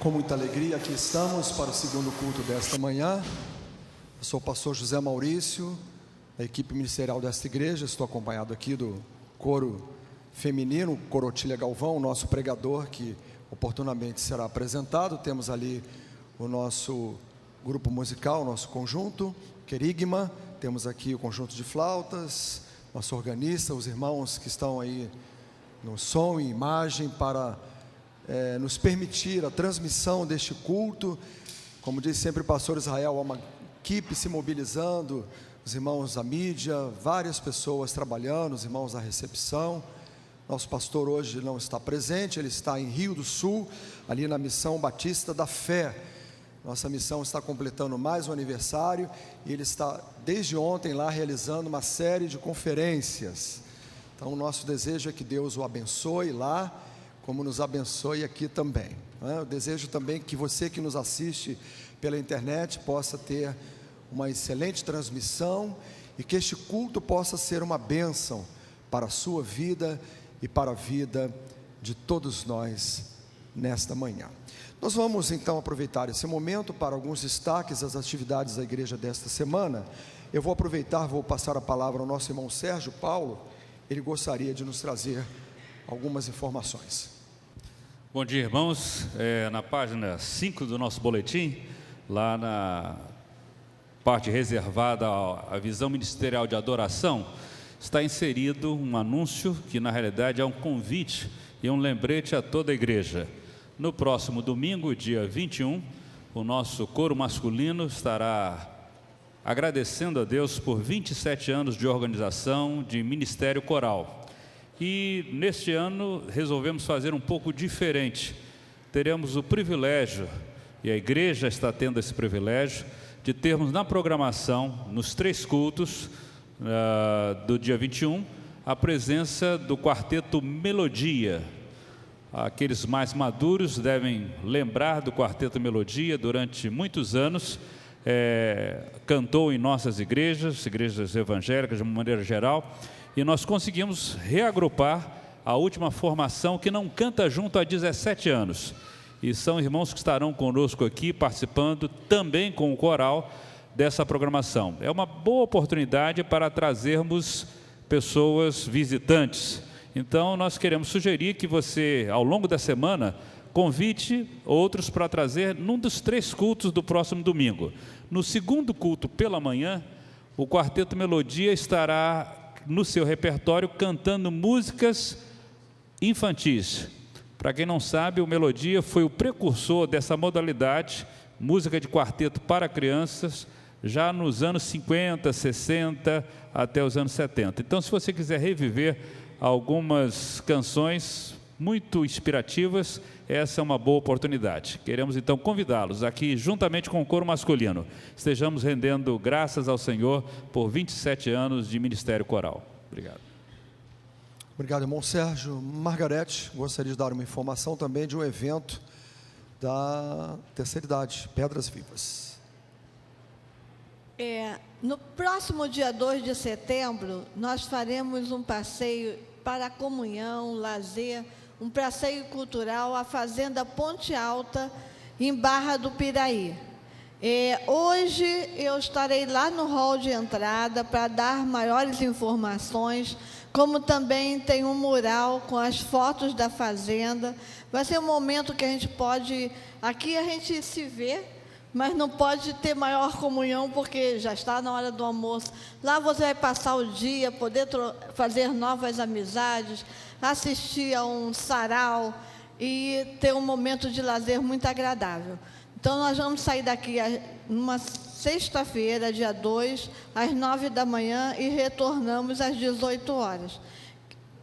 Com muita alegria, aqui estamos para o segundo culto desta manhã. Eu sou o pastor José Maurício, da equipe ministerial desta igreja. Estou acompanhado aqui do coro feminino, coro Otília Galvão, nosso pregador, que oportunamente será apresentado. Temos ali o nosso grupo musical, nosso conjunto, Querigma. Temos aqui o conjunto de flautas, nosso organista, os irmãos que estão aí no som e imagem para nos permitir a transmissão deste culto. Como diz sempre o pastor Israel, há uma equipe se mobilizando, os irmãos da mídia, várias pessoas trabalhando, os irmãos da recepção. Nosso pastor hoje não está presente, ele está em Rio do Sul, ali na Missão Batista da Fé. Nossa missão está completando mais um aniversário e ele está desde ontem lá realizando uma série de conferências. Então o nosso desejo é que Deus o abençoe lá, como nos abençoe aqui também. Eu desejo também que você que nos assiste pela internet possa ter uma excelente transmissão e que este culto possa ser uma bênção para a sua vida e para a vida de todos nós nesta manhã. Nós vamos então aproveitar esse momento para alguns destaques das atividades da igreja desta semana. Eu vou passar a palavra ao nosso irmão Sérgio Paulo. Ele gostaria de nos trazer algumas informações. Bom dia, irmãos. Na página 5 do nosso boletim, lá na parte reservada à visão ministerial de adoração, está inserido um anúncio que na realidade é um convite e um lembrete a toda a igreja. No próximo domingo, dia 21, o nosso coro masculino estará agradecendo a Deus por 27 anos de organização de ministério coral. E neste ano resolvemos fazer um pouco diferente. Teremos o privilégio, e a igreja está tendo esse privilégio, de termos na programação, nos 3 cultos do dia 21, a presença do quarteto Melodia. Aqueles mais maduros devem lembrar do quarteto Melodia. Durante muitos anos cantou em nossas igrejas evangélicas de uma maneira geral, e nós conseguimos reagrupar a última formação que não canta junto há 17 anos, e são irmãos que estarão conosco aqui participando também com o coral dessa programação. É uma boa oportunidade para trazermos pessoas visitantes. Então nós queremos sugerir que você, ao longo da semana, convite outros para trazer num dos 3 cultos do próximo domingo. No segundo culto pela manhã, o quarteto Melodia estará no seu repertório cantando músicas infantis. Para quem não sabe, o Melodia foi o precursor dessa modalidade, música de quarteto para crianças, já nos anos 50, 60 até os anos 70. Então, se você quiser reviver algumas canções muito inspirativas, essa é uma boa oportunidade. Queremos então convidá-los aqui, juntamente com o coro masculino, estejamos rendendo graças ao Senhor por 27 anos de ministério coral. Obrigado. Obrigado, irmão Sérgio. Margarete, gostaria de dar uma informação também de um evento da terceira idade, Pedras Vivas. No próximo dia 2 de setembro, nós faremos um passeio para a comunhão, lazer, um passeio cultural à Fazenda Ponte Alta, em Barra do Piraí. Hoje eu estarei lá no hall de entrada para dar maiores informações, como também tem um mural com as fotos da fazenda. Vai ser um momento que a gente pode, aqui a gente se vê, mas não pode ter maior comunhão, porque já está na hora do almoço. Lá você vai passar o dia, poder fazer novas amizades, assistir a um sarau e ter um momento de lazer muito agradável. Então, nós vamos sair daqui numa sexta-feira, dia 2, às 9 da manhã, e retornamos às 18 horas.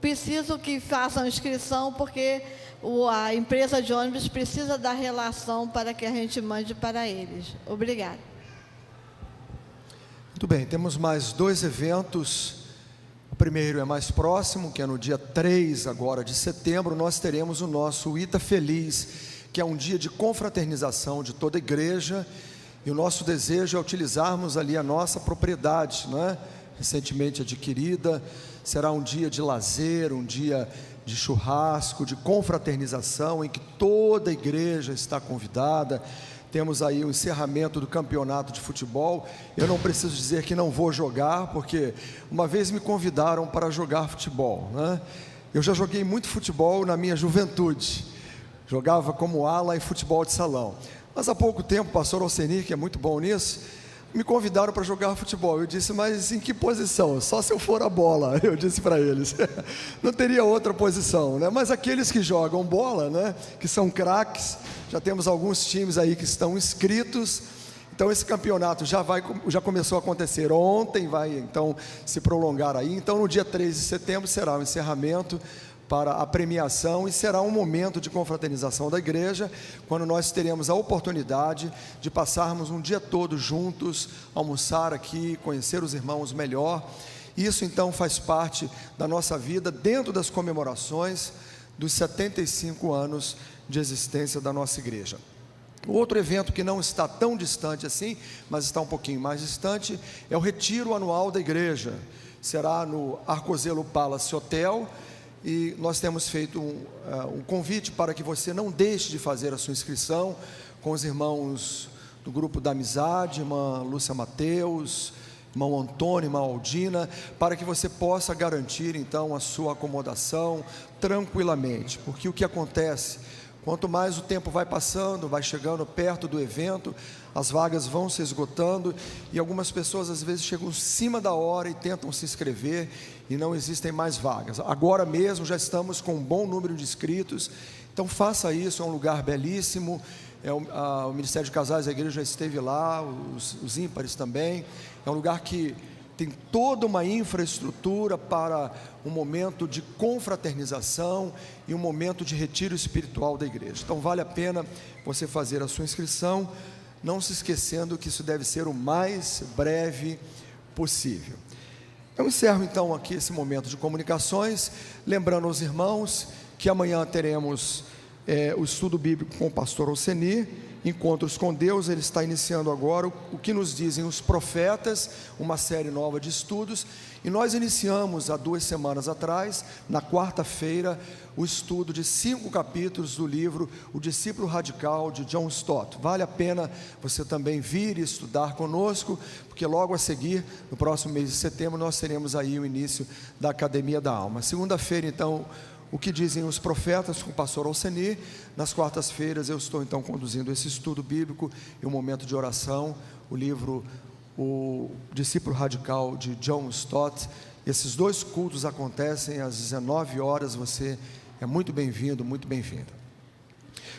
Preciso que façam inscrição, porque a empresa de ônibus precisa da relação para que a gente mande para eles. Obrigada. Muito bem, temos mais 2 eventos. O primeiro é mais próximo, que é no dia 3 agora de setembro. Nós teremos o nosso Ita Feliz, que é um dia de confraternização de toda a igreja, e o nosso desejo é utilizarmos ali a nossa propriedade, recentemente adquirida. Será um dia de lazer, um dia de churrasco, de confraternização, em que toda a igreja está convidada. Temos aí o encerramento do campeonato de futebol. Eu não preciso dizer que não vou jogar, porque uma vez me convidaram para jogar futebol, né? Eu já joguei muito futebol na minha juventude, jogava como ala em futebol de salão, mas há pouco tempo o pastor Alcenir, que é muito bom nisso, me convidaram para jogar futebol. Eu disse, mas em que posição? Só se eu for a bola, eu disse para eles. Não teria outra posição, né? Mas aqueles que jogam bola, né, que são craques, já temos alguns times aí que estão inscritos. Então esse campeonato já começou a acontecer ontem, vai então se prolongar aí. Então no dia 3 de setembro será o encerramento para a premiação, e será um momento de confraternização da igreja, quando nós teremos a oportunidade de passarmos um dia todo juntos, almoçar aqui, conhecer os irmãos melhor. Isso então faz parte da nossa vida, dentro das comemorações dos 75 anos de existência da nossa igreja. O outro evento que não está tão distante assim, mas está um pouquinho mais distante, é o retiro anual da igreja. Será no Arcozelo Palace Hotel, e nós temos feito um convite para que você não deixe de fazer a sua inscrição com os irmãos do grupo da amizade, irmã Lúcia Mateus, irmão Antônio, irmã Aldina, para que você possa garantir então a sua acomodação tranquilamente, porque o que acontece, quanto mais o tempo vai passando, vai chegando perto do evento, as vagas vão se esgotando, e algumas pessoas às vezes chegam em cima da hora e tentam se inscrever, e não existem mais vagas. Agora mesmo já estamos com um bom número de inscritos, então faça isso, é um lugar belíssimo. O Ministério de Casais da igreja já esteve lá, os ímpares também. É um lugar que tem toda uma infraestrutura para um momento de confraternização e um momento de retiro espiritual da igreja. Então vale a pena você fazer a sua inscrição, não se esquecendo que isso deve ser o mais breve possível. Eu encerro então aqui esse momento de comunicações, lembrando aos irmãos que amanhã teremos o estudo bíblico com o pastor Alcenir, Encontros com Deus. Ele está iniciando agora o que nos dizem os profetas, uma série nova de estudos, e nós iniciamos há 2 semanas atrás, na quarta-feira, o estudo de 5 capítulos do livro O Discípulo Radical, de John Stott. Vale a pena você também vir e estudar conosco, porque logo a seguir, no próximo mês de setembro, nós teremos aí o início da Academia da Alma. Segunda-feira, então, o que dizem os profetas, com o pastor Alcenir. Nas quartas-feiras eu estou então conduzindo esse estudo bíblico e um momento de oração, o livro O Discípulo Radical, de John Stott. Esses 2 cultos acontecem às 19 horas, você é muito bem-vindo, muito bem-vinda.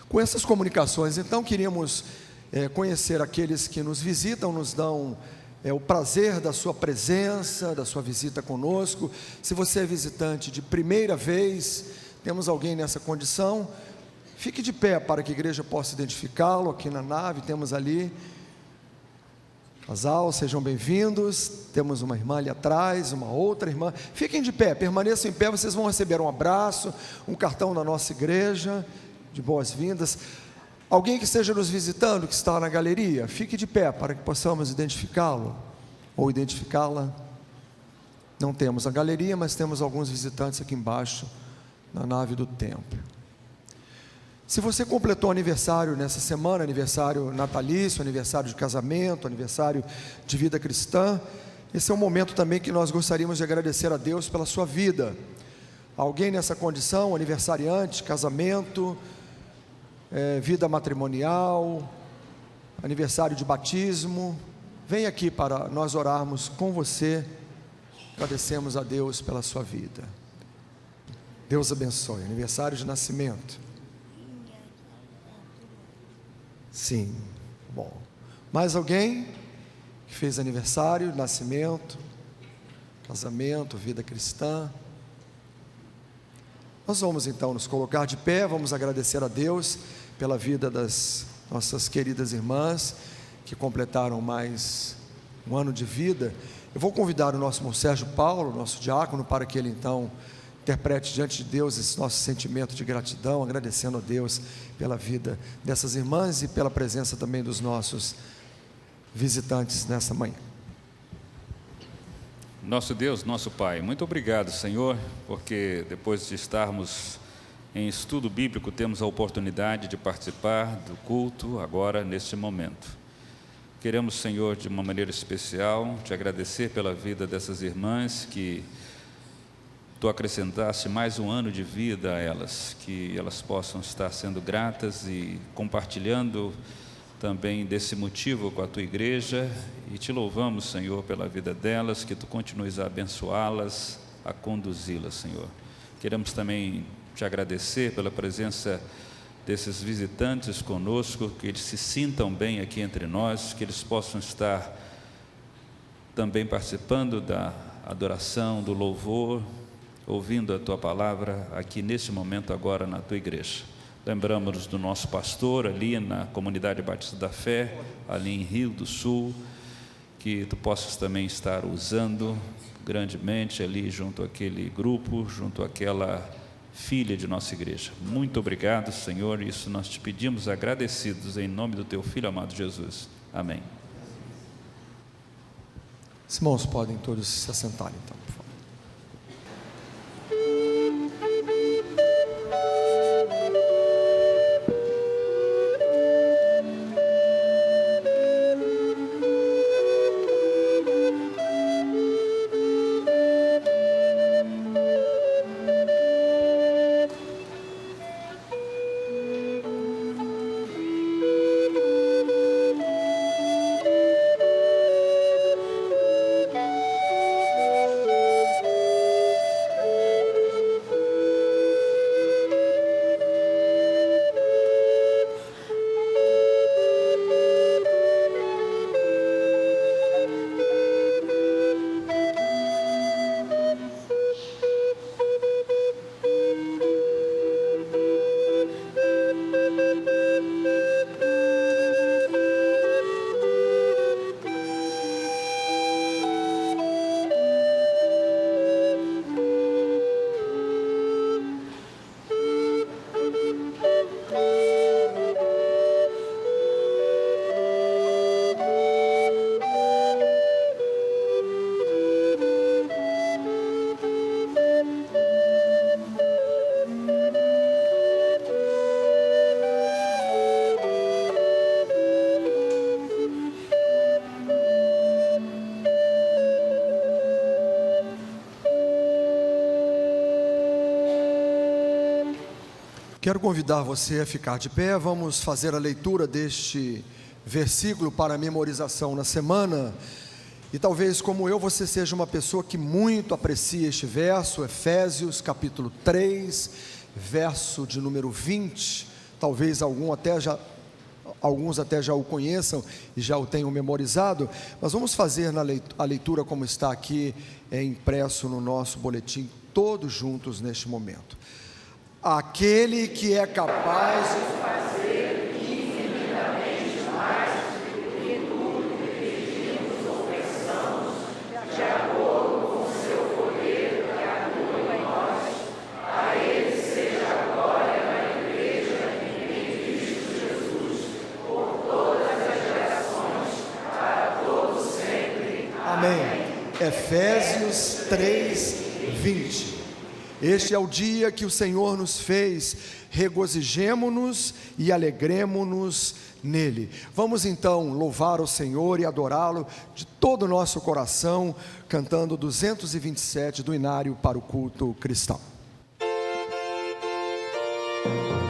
Com essas comunicações, então, queríamos conhecer aqueles que nos visitam, nos dão o prazer da sua presença, da sua visita conosco. Se você é visitante de primeira vez, temos alguém nessa condição, fique de pé para que a igreja possa identificá-lo. Aqui na nave temos ali, casal, sejam bem-vindos. Temos uma irmã ali atrás, uma outra irmã. Fiquem de pé, permaneçam em pé, vocês vão receber um abraço, um cartão da nossa igreja, de boas-vindas. Alguém que esteja nos visitando, que está na galeria, fique de pé para que possamos identificá-lo ou identificá-la. Não temos a galeria, mas temos alguns visitantes aqui embaixo, na nave do templo. Se você completou aniversário nessa semana, aniversário natalício, aniversário de casamento, aniversário de vida cristã, esse é um momento também que nós gostaríamos de agradecer a Deus pela sua vida. Alguém nessa condição, aniversariante, casamento, vida matrimonial, aniversário de batismo, vem aqui para nós orarmos com você. Agradecemos a Deus pela sua vida. Deus abençoe. Aniversário de nascimento. Sim, bom. Mais alguém que fez aniversário, nascimento, casamento, vida cristã? Nós vamos então nos colocar de pé, vamos agradecer a Deus pela vida das nossas queridas irmãs que completaram mais um ano de vida. Eu vou convidar o nosso irmão Sérgio Paulo, nosso diácono, para que ele então interprete diante de Deus esse nosso sentimento de gratidão, agradecendo a Deus pela vida dessas irmãs e pela presença também dos nossos visitantes nessa manhã. Nosso Deus, nosso Pai, muito obrigado, Senhor, porque depois de estarmos em estudo bíblico, temos a oportunidade de participar do culto agora, neste momento. Queremos, Senhor, de uma maneira especial, te agradecer pela vida dessas irmãs, que Tu acrescentaste mais um ano de vida a elas, que elas possam estar sendo gratas e compartilhando também desse motivo com a Tua igreja, e Te louvamos, Senhor, pela vida delas, que Tu continues a abençoá-las, a conduzi-las, Senhor. Queremos também Te agradecer pela presença desses visitantes conosco, que eles se sintam bem aqui entre nós, que eles possam estar também participando da adoração, do louvor, ouvindo a Tua palavra aqui neste momento agora na Tua igreja. Lembramos do nosso pastor ali na Comunidade Batista da Fé, ali em Rio do Sul, que Tu possas também estar usando grandemente ali junto àquele grupo, junto àquela filha de nossa igreja. Muito obrigado, Senhor, isso nós Te pedimos agradecidos em nome do Teu Filho amado Jesus. Amém. Os irmãos podem todos se assentarem então, por favor. Quero convidar você a ficar de pé. Vamos fazer a leitura deste versículo para memorização na semana. E talvez, como eu, você seja uma pessoa que muito aprecia este verso, Efésios capítulo 3, verso de número 20. Talvez alguns até já o conheçam e já o tenham memorizado, mas vamos fazer a leitura como está aqui impresso no nosso boletim, todos juntos neste momento. Aquele que é capaz de fazer infinitamente mais do que tudo que pedimos ou pensamos, de acordo com o seu poder que atua em nós, a Ele seja a glória na igreja em Cristo Jesus, por todas as gerações, para todos sempre. Amém. Efésios 3, 20. Este é o dia que o Senhor nos fez, regozijemo-nos e alegremo-nos nele. Vamos então louvar o Senhor e adorá-lo de todo o nosso coração, cantando 227 do Inário para o Culto Cristão. Sua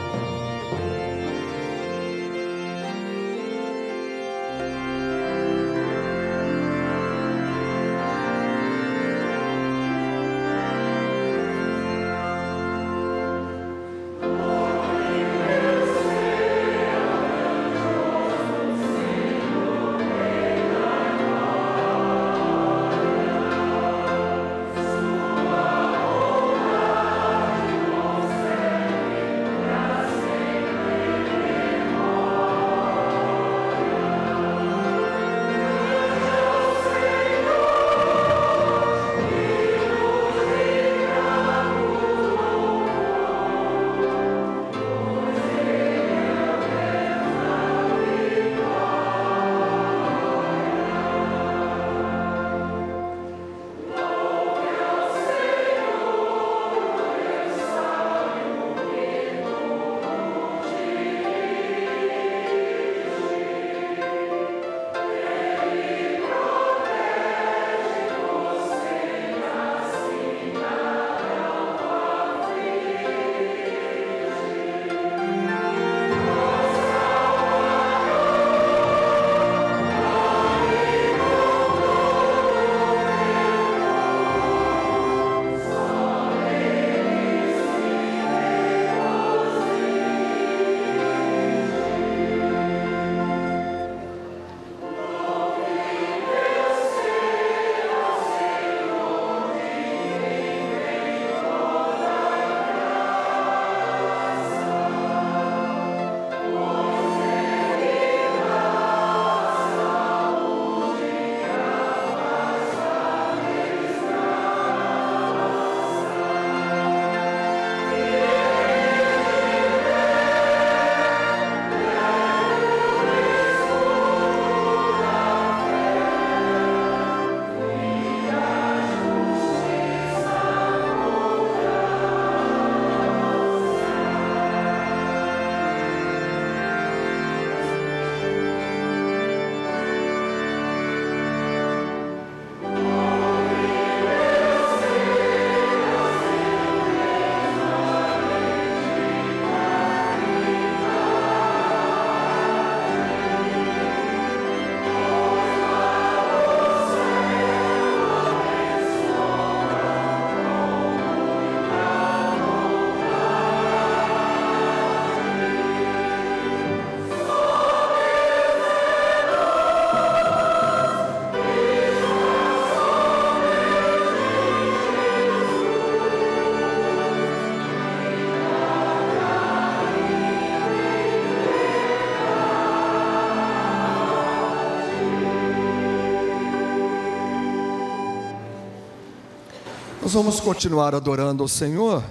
Nós vamos continuar adorando ao Senhor.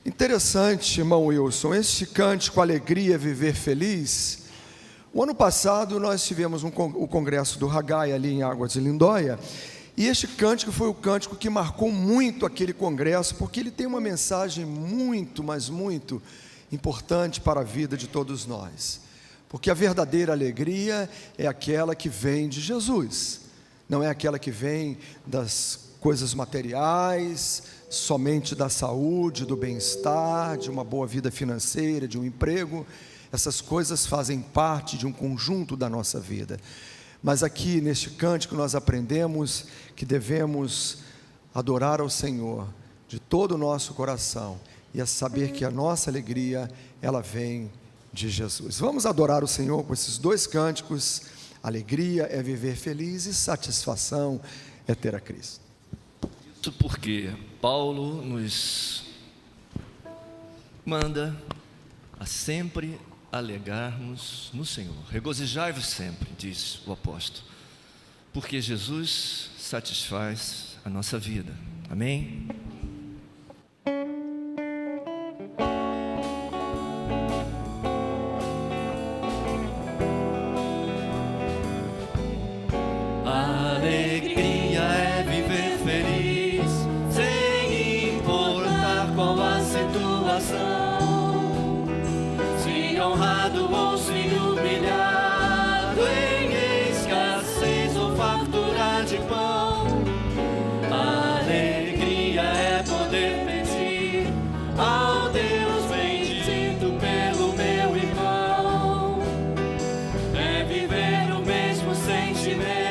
Interessante, irmão Wilson, este cântico Alegria, Viver Feliz. O ano passado nós tivemos o congresso do Haggai ali em Águas de Lindóia, e este cântico foi o cântico que marcou muito aquele congresso, porque ele tem uma mensagem muito, mas muito importante para a vida de todos nós. Porque a verdadeira alegria é aquela que vem de Jesus, não é aquela que vem das coisas materiais, somente da saúde, do bem-estar, de uma boa vida financeira, de um emprego. Essas coisas fazem parte de um conjunto da nossa vida. Mas aqui neste cântico nós aprendemos que devemos adorar ao Senhor de todo o nosso coração e a saber que a nossa alegria, ela vem de Jesus. Vamos adorar o Senhor com esses dois cânticos. Alegria é viver feliz e satisfação é ter a Cristo. Isso porque Paulo nos manda a sempre alegrarmos no Senhor. Regozijai-vos sempre, diz o apóstolo, porque Jesus satisfaz a nossa vida. Amém? Alegria é viver feliz, sem importar qual a situação, se honrado ou se humilhado, em escassez ou fartura de pão. Alegria é poder pedir ao Deus bendito pelo meu irmão, é viver o mesmo sentimento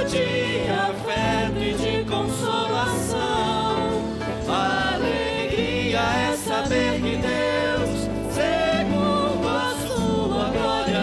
de afeto e de consolação. Alegria é saber que Deus, segundo a sua glória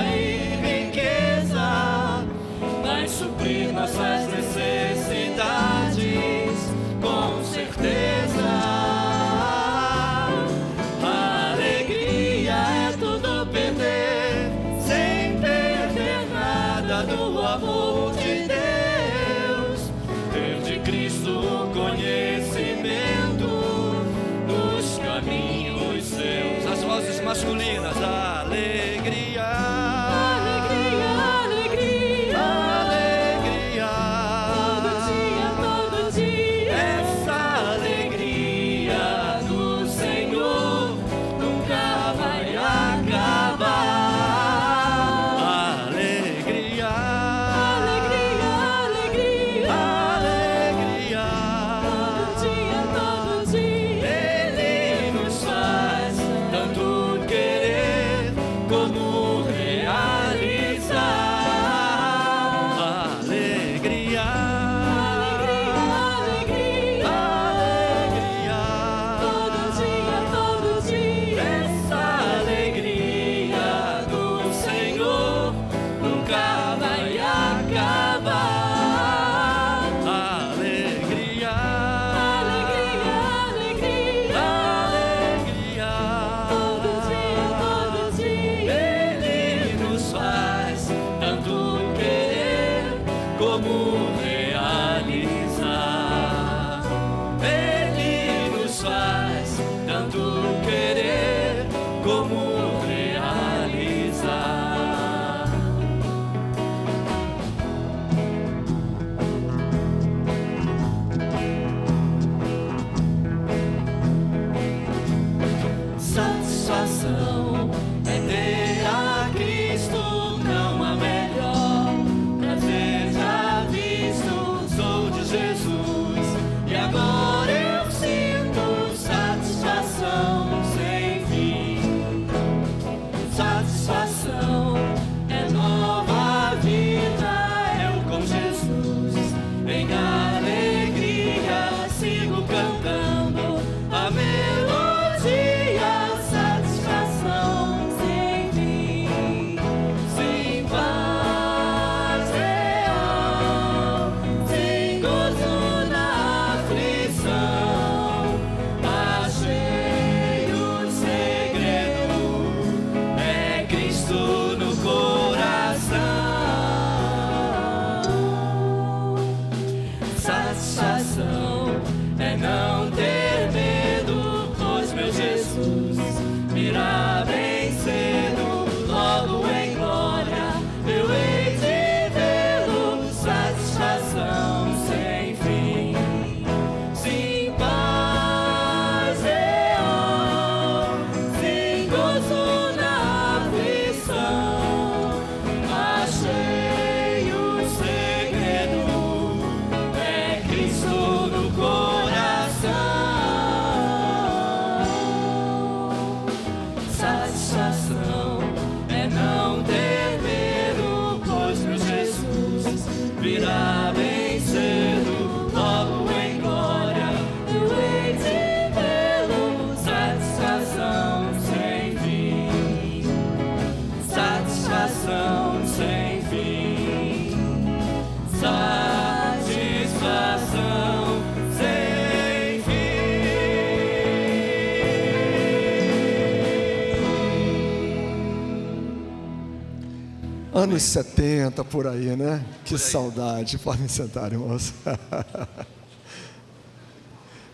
Anos 70, por aí, né? Que saudade. Podem sentar, irmãos.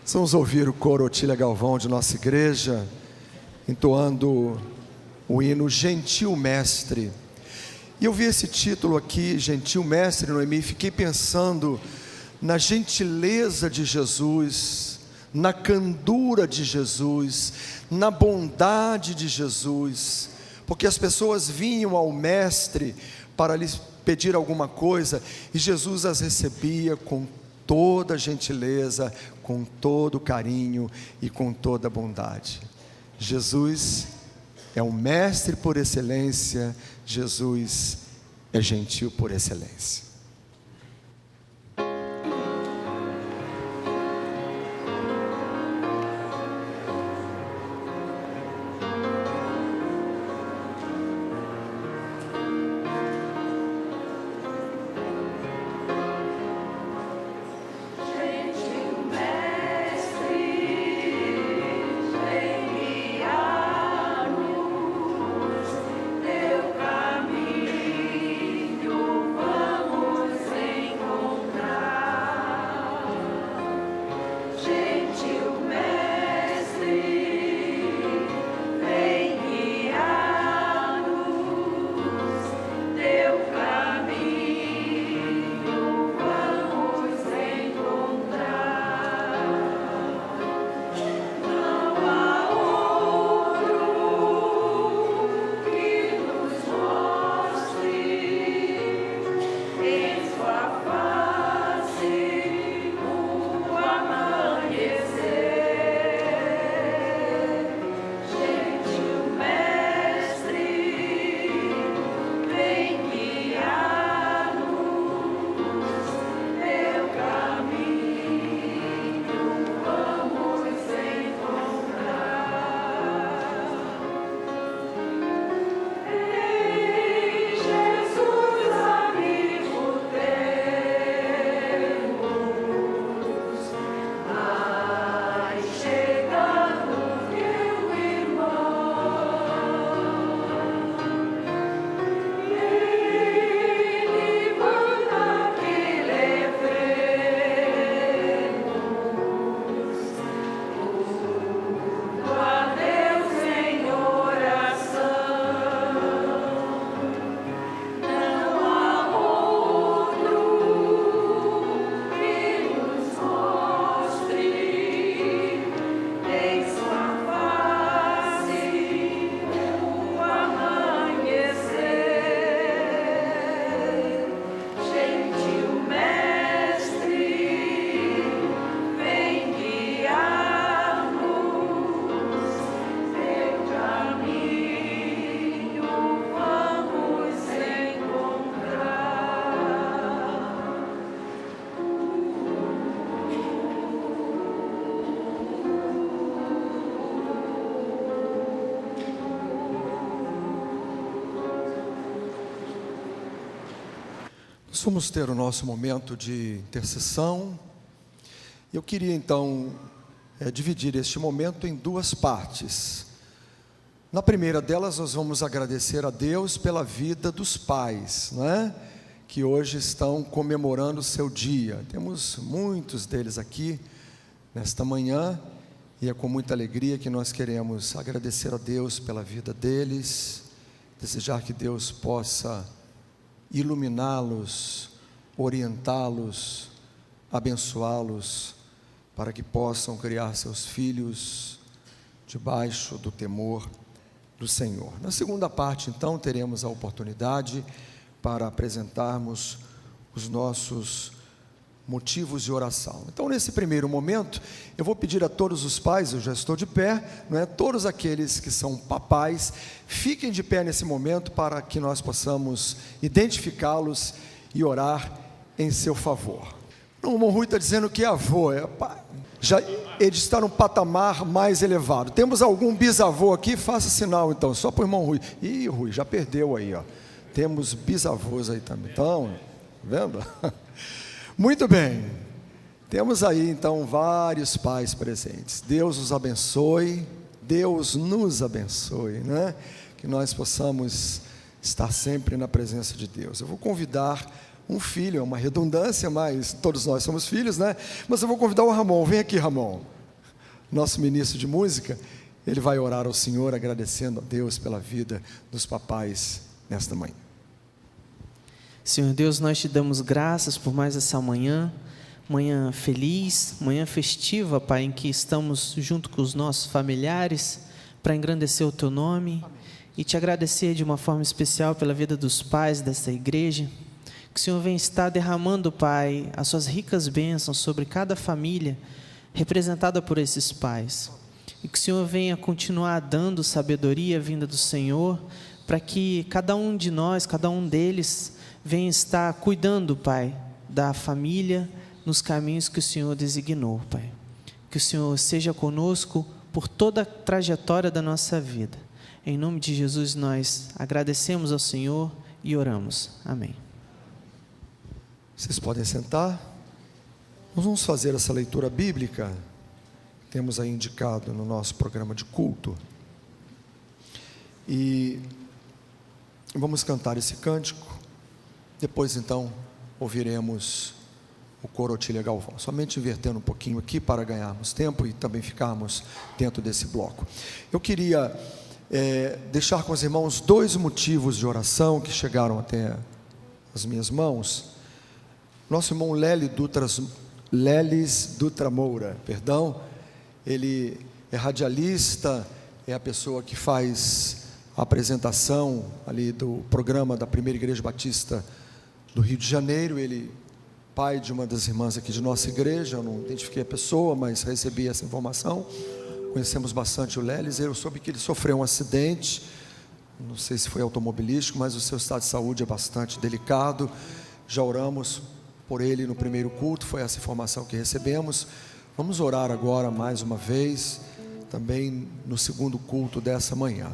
Vamos ouvir o coro Otília Galvão de nossa igreja, entoando o hino Gentil Mestre. E eu vi esse título aqui, Gentil Mestre, Noemi, e fiquei pensando na gentileza de Jesus, na candura de Jesus, na bondade de Jesus, porque as pessoas vinham ao Mestre para lhes pedir alguma coisa, e Jesus as recebia com toda gentileza, com todo carinho e com toda bondade. Jesus é um mestre por excelência, Jesus é gentil por excelência. Nós vamos ter o nosso momento de intercessão. Eu queria então dividir este momento em duas partes. Na primeira delas nós vamos agradecer a Deus pela vida dos pais, não é? Que hoje estão comemorando o seu dia. Temos muitos deles aqui nesta manhã, e é com muita alegria que nós queremos agradecer a Deus pela vida deles, desejar que Deus possa iluminá-los, orientá-los, abençoá-los, para que possam criar seus filhos debaixo do temor do Senhor. Na segunda parte, então, teremos a oportunidade para apresentarmos os nossos motivos de oração. Então, nesse primeiro momento, eu vou pedir a todos os pais, eu já estou de pé, não é? Todos aqueles que são papais, fiquem de pé nesse momento para que nós possamos identificá-los e orar em seu favor. O irmão Rui está dizendo que avô, já ele está num patamar mais elevado. Temos algum bisavô aqui? Faça sinal então, só para o irmão Rui. Ih, Rui, já perdeu aí, ó. Temos bisavôs aí também. Então, vendo? Muito bem, temos aí então vários pais presentes. Deus os abençoe, Deus nos abençoe, né? Que nós possamos estar sempre na presença de Deus. Eu vou convidar um filho, é uma redundância, mas todos nós somos filhos, né? Mas eu vou convidar o Ramon. Vem aqui, Ramon, nosso ministro de música. Ele vai orar ao Senhor, agradecendo a Deus pela vida dos papais nesta manhã. Senhor Deus, nós te damos graças por mais essa manhã feliz, manhã festiva, Pai, em que estamos junto com os nossos familiares para engrandecer o Teu nome e te agradecer de uma forma especial pela vida dos pais desta igreja. Que o Senhor venha estar derramando, Pai, as suas ricas bênçãos sobre cada família representada por esses pais. E que o Senhor venha continuar dando sabedoria vinda do Senhor, para que cada um de nós, cada um deles, venha estar cuidando, Pai, da família nos caminhos que o Senhor designou, Pai. Que o Senhor seja conosco por toda a trajetória da nossa vida. Em nome de Jesus nós agradecemos ao Senhor e oramos. Amém. Vocês podem sentar. Nós vamos fazer essa leitura bíblica. Temos aí indicado no nosso programa de culto. E vamos cantar esse cântico. Depois, então, ouviremos o coro Otília Galvão. Somente invertendo um pouquinho aqui para ganharmos tempo e também ficarmos dentro desse bloco. Eu queria deixar com os irmãos 2 motivos de oração que chegaram até as minhas mãos. Nosso irmão Lelis Dutra Moura, ele é radialista, é a pessoa que faz a apresentação ali do programa da Primeira Igreja Batista do Rio de Janeiro. Ele, pai de uma das irmãs aqui de nossa igreja, eu não identifiquei a pessoa, mas recebi essa informação. Conhecemos bastante o Lelis. Eu soube que ele sofreu um acidente, não sei se foi automobilístico, mas o seu estado de saúde é bastante delicado. Já oramos por ele no primeiro culto, foi essa informação que recebemos. Vamos orar agora mais uma vez, também no segundo culto dessa manhã.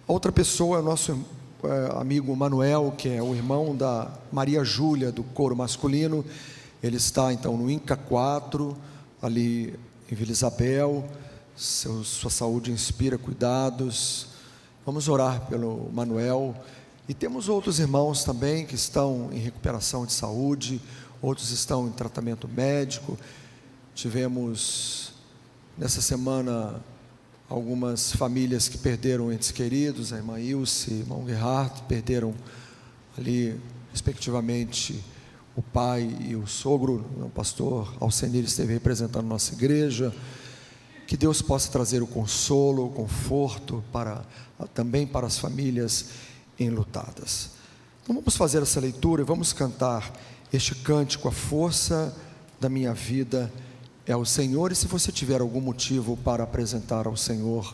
A outra pessoa é o nosso amigo Manuel, que é o irmão da Maria Júlia, do coro masculino. Ele está então no INCA 4, ali em Vila Isabel. Sua saúde inspira cuidados. Vamos orar pelo Manuel. E temos outros irmãos também que estão em recuperação de saúde, outros estão em tratamento médico. Tivemos nessa semana algumas famílias que perderam entes queridos, a irmã Ilse, o irmão Gerhard, perderam ali, respectivamente, o pai e o sogro. O pastor Alcenir esteve representando nossa igreja. Que Deus possa trazer o consolo, o conforto também para as famílias enlutadas. Então vamos fazer essa leitura e vamos cantar este cântico: a força da minha vida é o Senhor. E se você tiver algum motivo para apresentar ao Senhor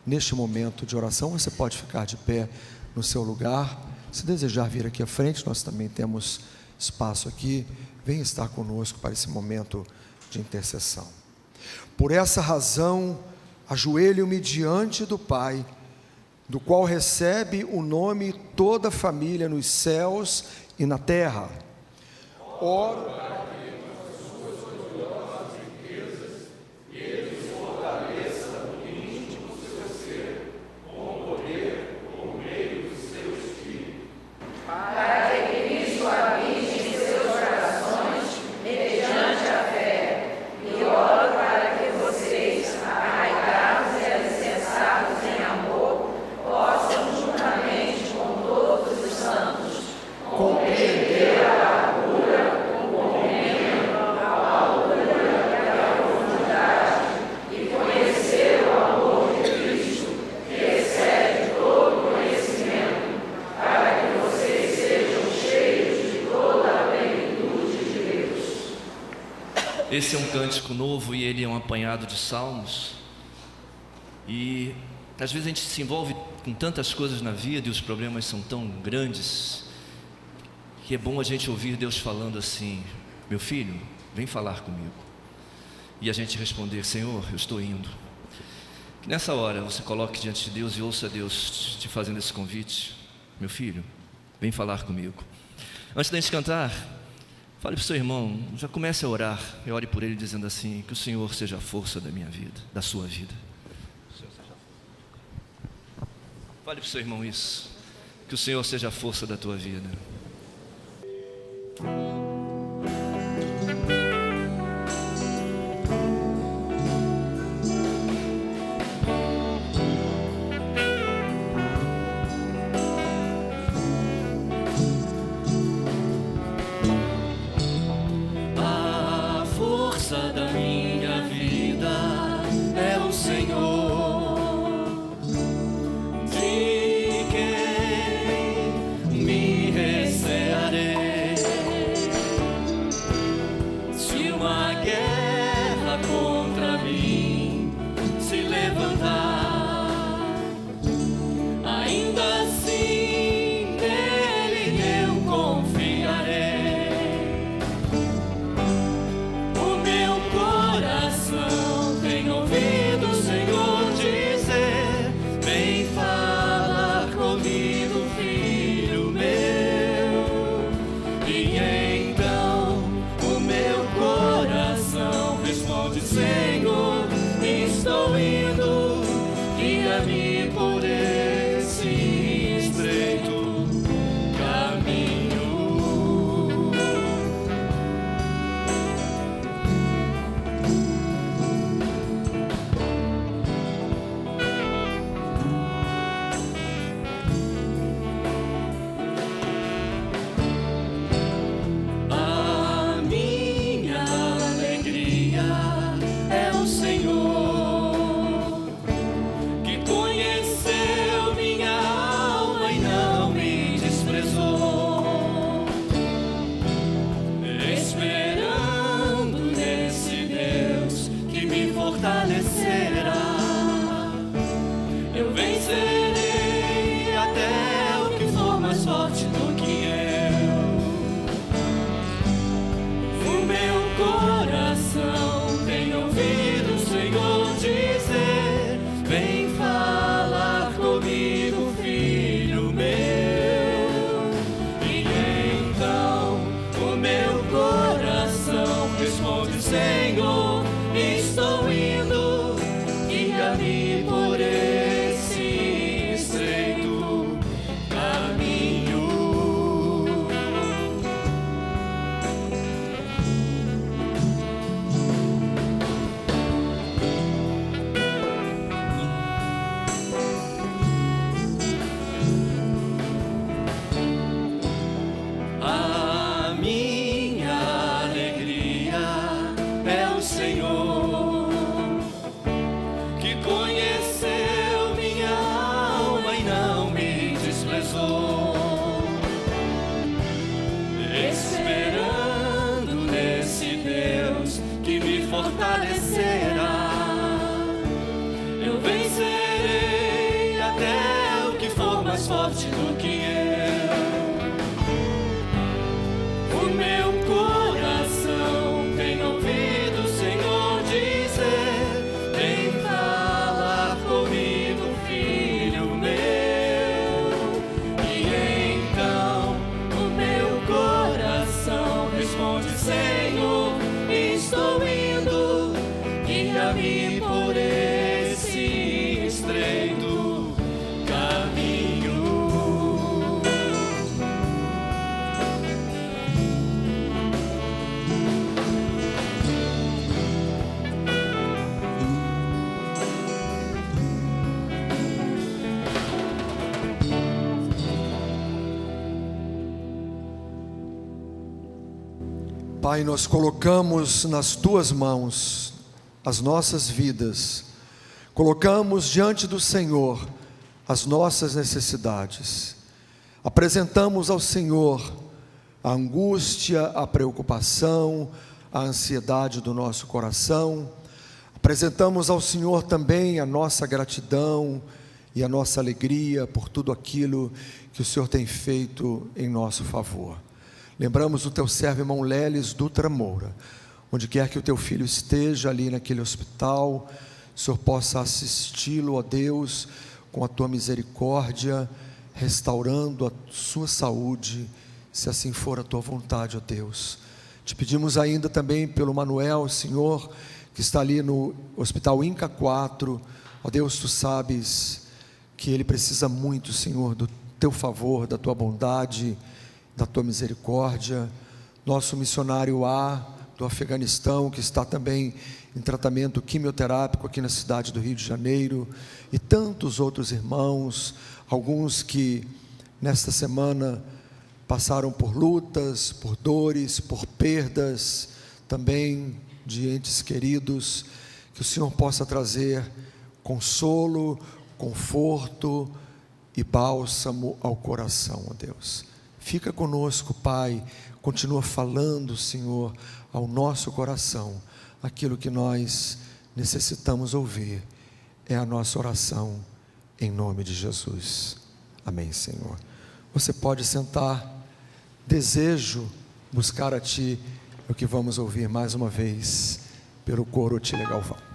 neste momento de oração, você pode ficar de pé no seu lugar. Se desejar vir aqui à frente, nós também temos espaço aqui. Venha estar conosco para esse momento de intercessão. Por essa razão, ajoelho-me diante do Pai, do qual recebe o nome toda a família nos céus e na terra. Oro para que com as suas gloriosas riquezas Ele os fortaleça no íntimo do seu ser, com poder, por meio do seu Espírito, para que Cristo habite em seus corações mediante a fé. E oro para que vocês, arraigados e alicerçados em amor, possam juntamente com todos os santos compreender a largura, o comprimento, a altura e a profundidade, e conhecer o amor de Cristo, que excede todo conhecimento, para que vocês sejam cheios de toda a plenitude de Deus. Esse é um cântico novo e ele é um apanhado de salmos. E às vezes a gente se envolve com tantas coisas na vida e os problemas são tão grandes, que é bom a gente ouvir Deus falando assim: meu filho, vem falar comigo. E a gente responder: Senhor, eu estou indo. Que nessa hora você coloque diante de Deus e ouça Deus te fazendo esse convite: meu filho, vem falar comigo. Antes da gente cantar, fale para o seu irmão, já comece a orar e ore por ele dizendo assim: que o Senhor seja a força da minha vida, da sua vida. Fale para o seu irmão isso: que Que o Senhor seja a força da tua vida. A força da minha vida é o Senhor, de quem me recearei. Se uma guerra contra mim se levantar, ainda assim nele eu confiarei. O meu coração tem ouvido o Senhor dizer: vem falar comigo, filho meu. E então o meu coração responde: Senhor, estou indo, guia-me por esse estreito caminho. A minha alegria é o Senhor, que conheceu minha alma e não me desprezou. Esperando nesse Deus que me fortalecerá, eu vencerei até o que for mais forte do que eu. O meu coração tem ouvido o Senhor dizer: vem falar comigo, filho meu. E então o meu coração responde: Senhor, estou indo, guia-me por esse estreito caminho. A minha alegria é o Senhor, que conheceu minha alma e não me desprezou. Esperando nesse Deus que me fortalecerá, eu vencerei até o que for mais forte do que eu. O meu coração tem ouvido o Senhor dizer: vem falar comigo, filho meu. E então o meu coração responde: Senhor, estou indo, guia-me por esse estreito caminho. Pai, nós colocamos nas Tuas mãos as nossas vidas, colocamos diante do Senhor as nossas necessidades, apresentamos ao Senhor a angústia, a preocupação, a ansiedade do nosso coração, apresentamos ao Senhor também a nossa gratidão e a nossa alegria por tudo aquilo que o Senhor tem feito em nosso favor. Lembramos do Teu servo irmão Leles Dutra Moura, onde quer que o Teu filho esteja ali naquele hospital, o Senhor possa assisti-lo, ó Deus, com a Tua misericórdia, restaurando a sua saúde, se assim for a Tua vontade, ó Deus. Te pedimos ainda também pelo Manuel, Senhor, que está ali no Hospital Inca 4, ó Deus, Tu sabes que ele precisa muito, Senhor, do teu favor, da tua bondade, da tua misericórdia. Nosso missionário A, do Afeganistão, que está também em tratamento quimioterápico aqui na cidade do Rio de Janeiro, e tantos outros irmãos, alguns que nesta semana passaram por lutas, por dores, por perdas, também de entes queridos. Que o Senhor possa trazer consolo, conforto e bálsamo ao coração, ó Deus. Fica conosco, Pai, continua falando, Senhor, ao nosso coração, aquilo que nós necessitamos ouvir. É a nossa oração, em nome de Jesus. Amém, Senhor. Você pode sentar. Desejo buscar a Ti, o que vamos ouvir mais uma vez pelo coro Otília Galvão.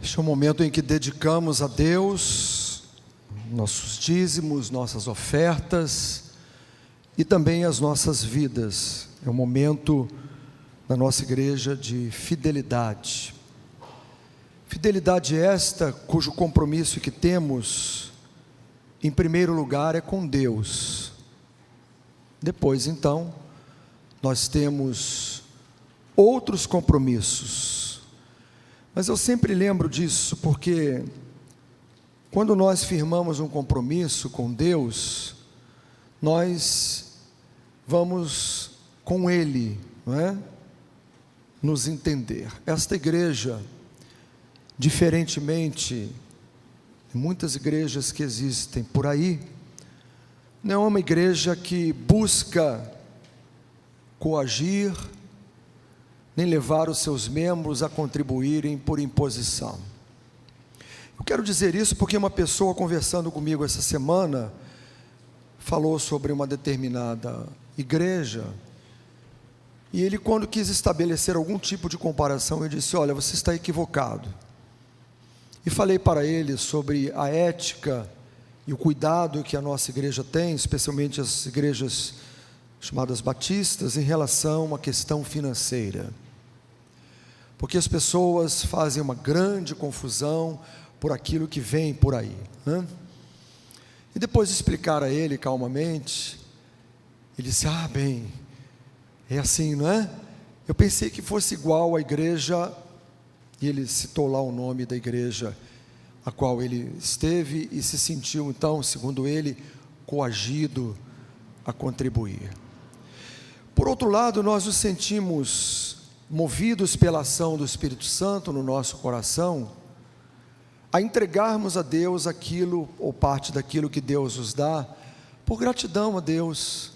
Este é o momento em que dedicamos a Deus nossos dízimos, nossas ofertas e também as nossas vidas. É um momento na nossa igreja de fidelidade. Fidelidade esta cujo compromisso que temos, em primeiro lugar, é com Deus. Depois, então, nós temos outros compromissos. Mas eu sempre lembro disso, porque quando nós firmamos um compromisso com Deus, nós vamos com Ele, não é? Nos entender. Esta igreja, diferentemente de muitas igrejas que existem por aí, não é uma igreja que busca coagir, nem levar os seus membros a contribuírem por imposição. Eu quero dizer isso porque uma pessoa conversando comigo essa semana falou sobre uma determinada igreja, e ele, quando quis estabelecer algum tipo de comparação, ele disse: olha, você está equivocado. E falei para ele sobre a ética e o cuidado que a nossa igreja tem, especialmente as igrejas chamadas batistas, em relação à questão financeira. Porque as pessoas fazem uma grande confusão por aquilo que vem por aí, né? E depois de explicar a ele calmamente, ele disse: ah, bem, é assim, não é? Eu pensei que fosse igual à igreja, e ele citou lá o nome da igreja a qual ele esteve e se sentiu então, segundo ele, coagido a contribuir. Por outro lado, nós nos sentimos movidos pela ação do Espírito Santo no nosso coração, a entregarmos a Deus aquilo, ou parte daquilo que Deus nos dá, por gratidão a Deus,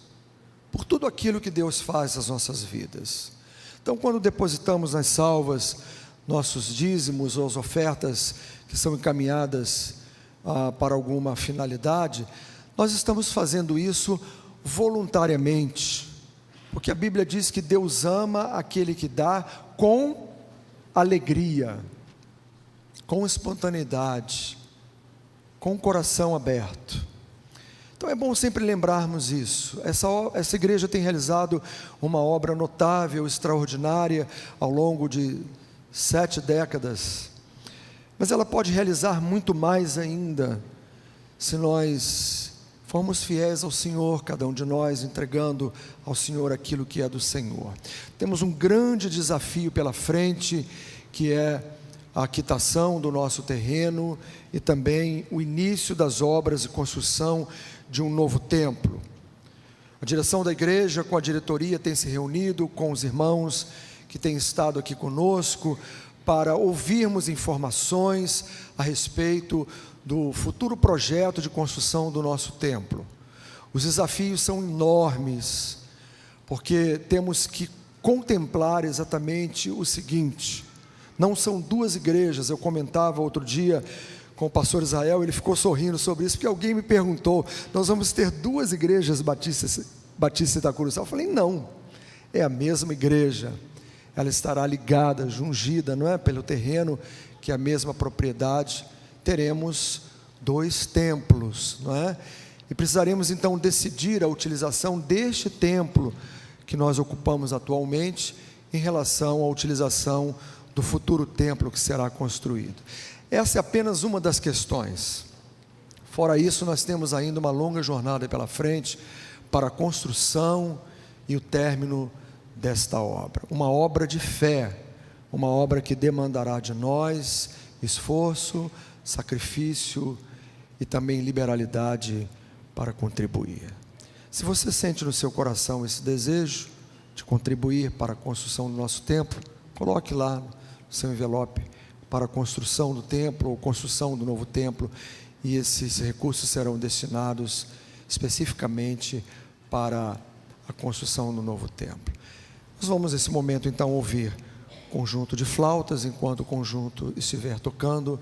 por tudo aquilo que Deus faz nas nossas vidas. Então, quando depositamos nas salvas nossos dízimos ou as ofertas que são encaminhadas para alguma finalidade, nós estamos fazendo isso voluntariamente, porque a Bíblia diz que Deus ama aquele que dá com alegria, com espontaneidade, com o coração aberto. Então é bom sempre lembrarmos isso. Essa igreja tem realizado uma obra notável, extraordinária, ao longo de 7 décadas, mas ela pode realizar muito mais ainda, se nós formos fiéis ao Senhor, cada um de nós entregando ao Senhor aquilo que é do Senhor. Temos um grande desafio pela frente, que é a quitação do nosso terreno e também o início das obras de construção de um novo templo. A direção da igreja, com a diretoria, tem se reunido com os irmãos que têm estado aqui conosco para ouvirmos informações a respeito do futuro projeto de construção do nosso templo. Os desafios são enormes, porque temos que contemplar exatamente o seguinte: não são 2 igrejas. Eu comentava outro dia com o pastor Israel, ele ficou sorrindo sobre isso, porque alguém me perguntou: nós vamos ter 2 igrejas batistas Itacuruçá? Eu falei: não, é a mesma igreja, ela estará ligada, jungida, não é, pelo terreno, que é a mesma propriedade. Teremos 2 templos, não é? E precisaremos então decidir a utilização deste templo que nós ocupamos atualmente em relação à utilização do futuro templo que será construído. Essa é apenas uma das questões. Fora isso, nós temos ainda uma longa jornada pela frente para a construção e o término desta obra. Uma obra de fé, uma obra que demandará de nós esforço, sacrifício e também liberalidade para contribuir. Se você sente no seu coração esse desejo de contribuir para a construção do nosso templo, coloque lá no seu envelope: para a construção do templo ou construção do novo templo, e esses recursos serão destinados especificamente para a construção do novo templo. Nós vamos nesse momento então ouvir um conjunto de flautas, enquanto o conjunto estiver tocando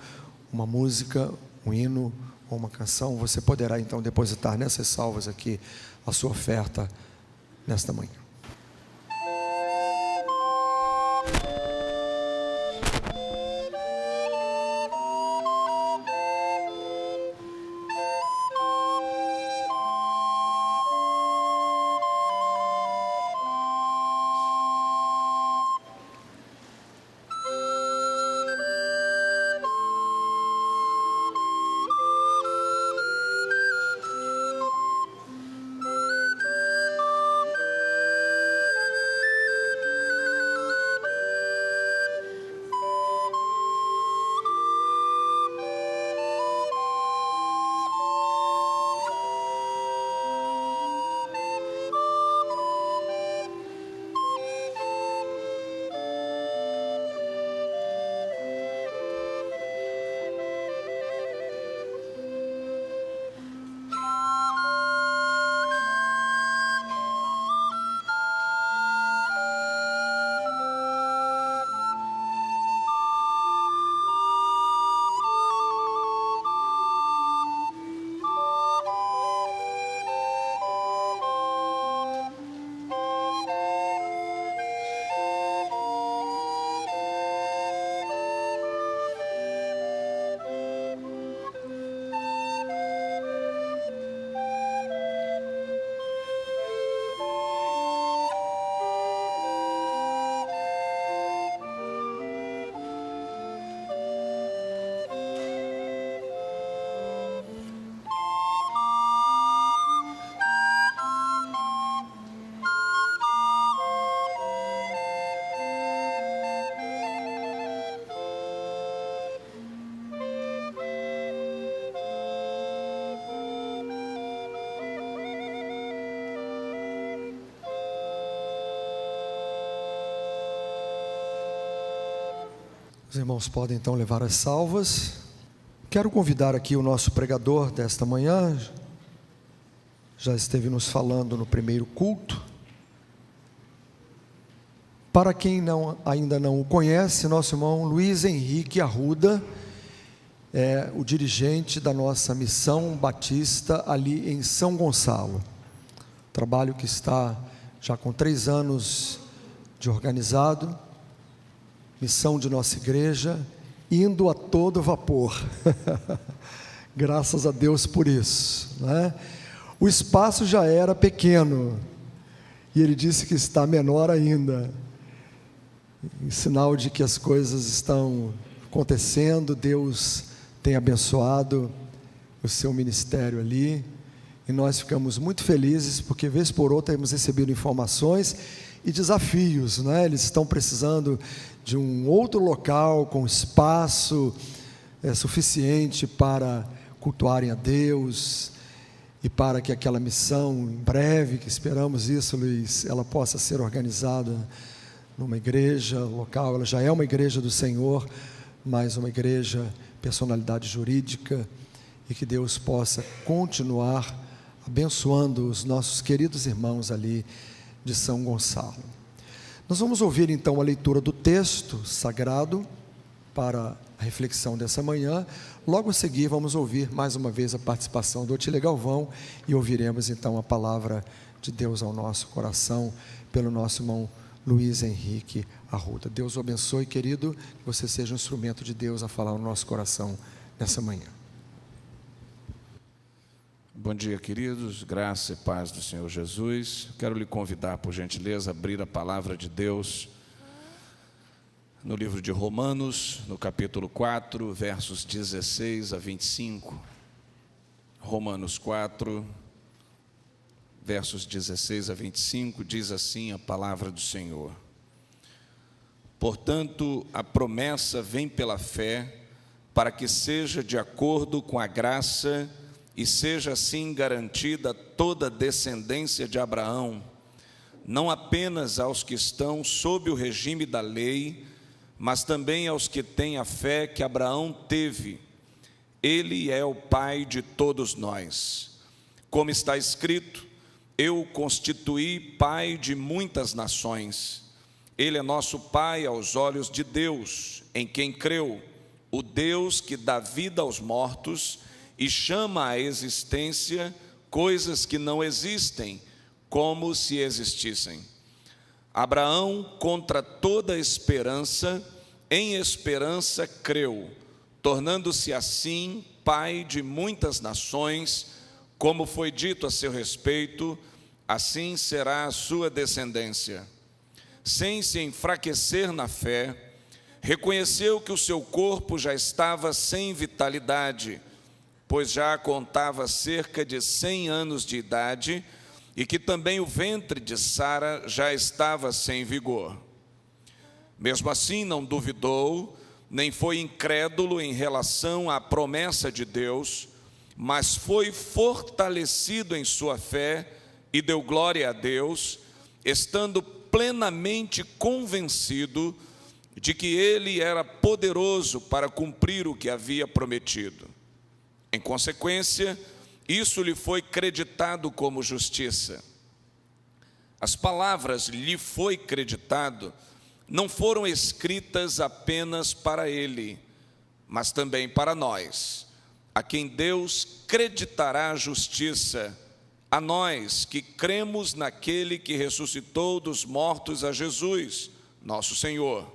uma música, um hino ou uma canção. Você poderá então depositar nessas salvas aqui a sua oferta nesta manhã. Os irmãos podem então levar as salvas. Quero convidar aqui o nosso pregador desta manhã, já esteve nos falando no primeiro culto. Para quem ainda não o conhece, nosso irmão Luiz Henrique Arruda é o dirigente da nossa missão batista ali em São Gonçalo. Trabalho que está já com 3 anos de organizado, missão de nossa igreja, indo a todo vapor. Graças a Deus por isso, né? O espaço já era pequeno, e ele disse que está menor ainda, em sinal de que as coisas estão acontecendo. Deus tem abençoado o seu ministério ali, e nós ficamos muito felizes, porque vez por outra temos recebido informações e desafios, né? Eles estão precisando de um outro local com espaço suficiente para cultuarem a Deus, e para que aquela missão, em breve, que esperamos isso, Luiz, ela possa ser organizada numa igreja local. Ela já é uma igreja do Senhor, mas uma igreja, personalidade jurídica, e que Deus possa continuar abençoando os nossos queridos irmãos ali de São Gonçalo. Nós vamos ouvir então a leitura do texto sagrado para a reflexão dessa manhã. Logo a seguir vamos ouvir mais uma vez a participação do Otília Galvão, e ouviremos então a palavra de Deus ao nosso coração pelo nosso irmão Luiz Henrique Arruda. Deus o abençoe, querido, que você seja um instrumento de Deus a falar no nosso coração nessa manhã. Bom dia, queridos, graça e paz do Senhor Jesus. Quero lhe convidar, por gentileza, a abrir a palavra de Deus no livro de Romanos, no capítulo 4, versos 16 a 25. Romanos 4, versos 16 a 25, diz assim a palavra do Senhor: portanto, a promessa vem pela fé, para que seja de acordo com a graça e seja assim garantida toda a descendência de Abraão, não apenas aos que estão sob o regime da lei, mas também aos que têm a fé que Abraão teve. Ele é o pai de todos nós. Como está escrito: eu o constituí pai de muitas nações. Ele é nosso pai aos olhos de Deus, em quem creu, o Deus que dá vida aos mortos e chama à existência coisas que não existem, como se existissem. Abraão, contra toda esperança, em esperança creu, tornando-se assim pai de muitas nações, como foi dito a seu respeito, assim será a sua descendência. Sem se enfraquecer na fé, reconheceu que o seu corpo já estava sem vitalidade, pois já contava cerca de 100 anos de idade, e que também o ventre de Sara já estava sem vigor. Mesmo assim, não duvidou, nem foi incrédulo em relação à promessa de Deus, mas foi fortalecido em sua fé e deu glória a Deus, estando plenamente convencido de que Ele era poderoso para cumprir o que havia prometido. Em consequência, isso lhe foi creditado como justiça. As palavras "lhe foi creditado" não foram escritas apenas para ele, mas também para nós, a quem Deus creditará a justiça, a nós que cremos naquele que ressuscitou dos mortos a Jesus, nosso Senhor.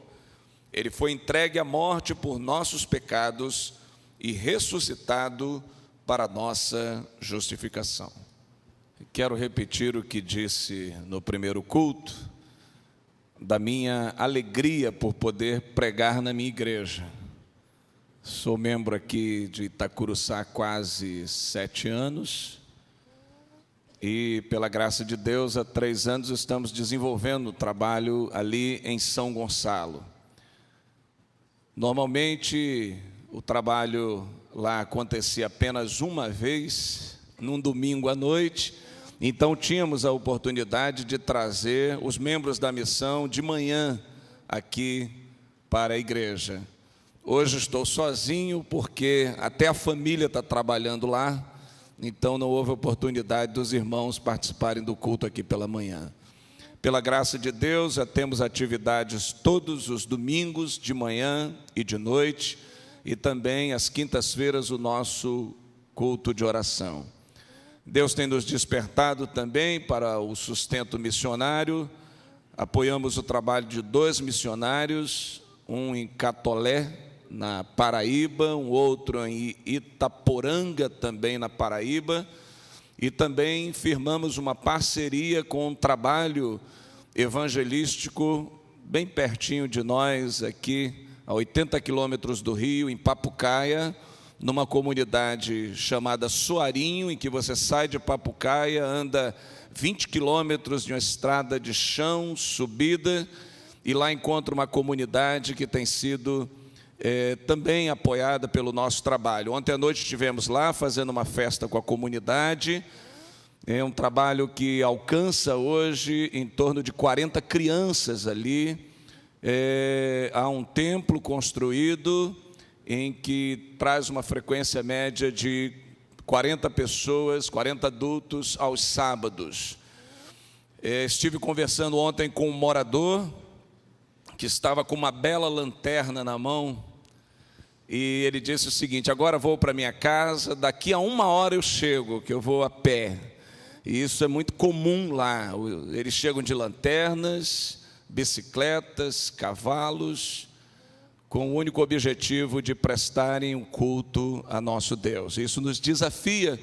Ele foi entregue à morte por nossos pecados e ressuscitado para nossa justificação. Quero repetir o que disse no primeiro culto, da minha alegria por poder pregar na minha igreja. Sou membro aqui de Itacuruçá há quase 7 anos, e pela graça de Deus, há 3 anos estamos desenvolvendo o trabalho ali em São Gonçalo. Normalmente, o trabalho lá acontecia apenas uma vez, num domingo à noite, então tínhamos a oportunidade de trazer os membros da missão de manhã aqui para a igreja. Hoje estou sozinho porque até a família está trabalhando lá, então não houve oportunidade dos irmãos participarem do culto aqui pela manhã. Pela graça de Deus, já temos atividades todos os domingos, de manhã e de noite, e também às quintas-feiras o nosso culto de oração. Deus tem nos despertado também para o sustento missionário. Apoiamos o trabalho de 2 missionários, um em Catolé, na Paraíba, um outro em Itaporanga, também na Paraíba, e também firmamos uma parceria com um trabalho evangelístico bem pertinho de nós, aqui a 80 quilômetros do Rio, em Papucaia, numa comunidade chamada Soarinho, em que você sai de Papucaia, anda 20 quilômetros de uma estrada de chão, subida, e lá encontra uma comunidade que tem sido também apoiada pelo nosso trabalho. Ontem à noite estivemos lá fazendo uma festa com a comunidade. É um trabalho que alcança hoje em torno de 40 crianças ali. Há um templo construído em que traz uma frequência média de 40 pessoas, 40 adultos aos sábados. Estive conversando ontem com um morador que estava com uma bela lanterna na mão, e ele disse o seguinte: agora vou para minha casa, daqui a 1 hora eu chego, que eu vou a pé. E isso é muito comum lá, eles chegam de lanternas, bicicletas, cavalos, com o único objetivo de prestarem um culto a nosso Deus. Isso nos desafia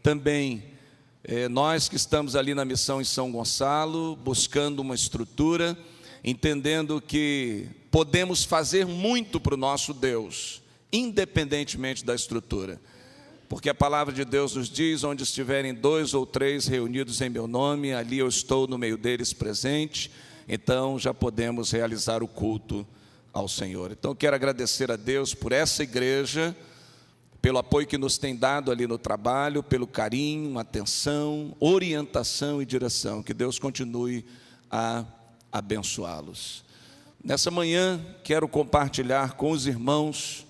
também, nós que estamos ali na missão em São Gonçalo, buscando uma estrutura, entendendo que podemos fazer muito para o nosso Deus, independentemente da estrutura. Porque a palavra de Deus nos diz: onde estiverem 2 ou 3 reunidos em meu nome, ali eu estou no meio deles presente. Então já podemos realizar o culto ao Senhor. Então quero agradecer a Deus por essa igreja, pelo apoio que nos tem dado ali no trabalho, pelo carinho, atenção, orientação e direção. Que Deus continue a abençoá-los. Nessa manhã quero compartilhar com os irmãos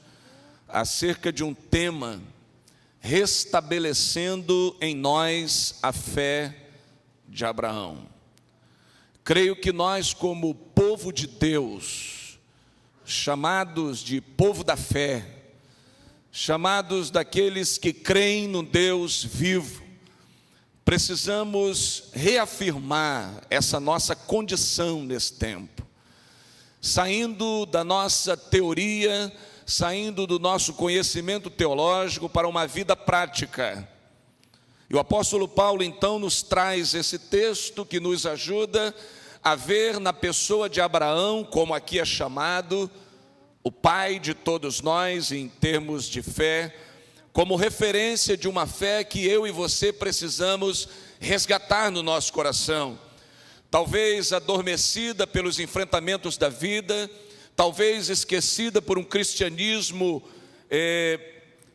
acerca de um tema: restabelecendo em nós a fé de Abraão. Creio que nós, como povo de Deus, chamados de povo da fé, chamados daqueles que creem no Deus vivo, precisamos reafirmar essa nossa condição nesse tempo, saindo da nossa teoria, saindo do nosso conhecimento teológico para uma vida prática. E o apóstolo Paulo então nos traz esse texto que nos ajuda a ver na pessoa de Abraão, como aqui é chamado, o pai de todos nós em termos de fé, como referência de uma fé que eu e você precisamos resgatar no nosso coração. Talvez adormecida pelos enfrentamentos da vida, talvez esquecida por um cristianismo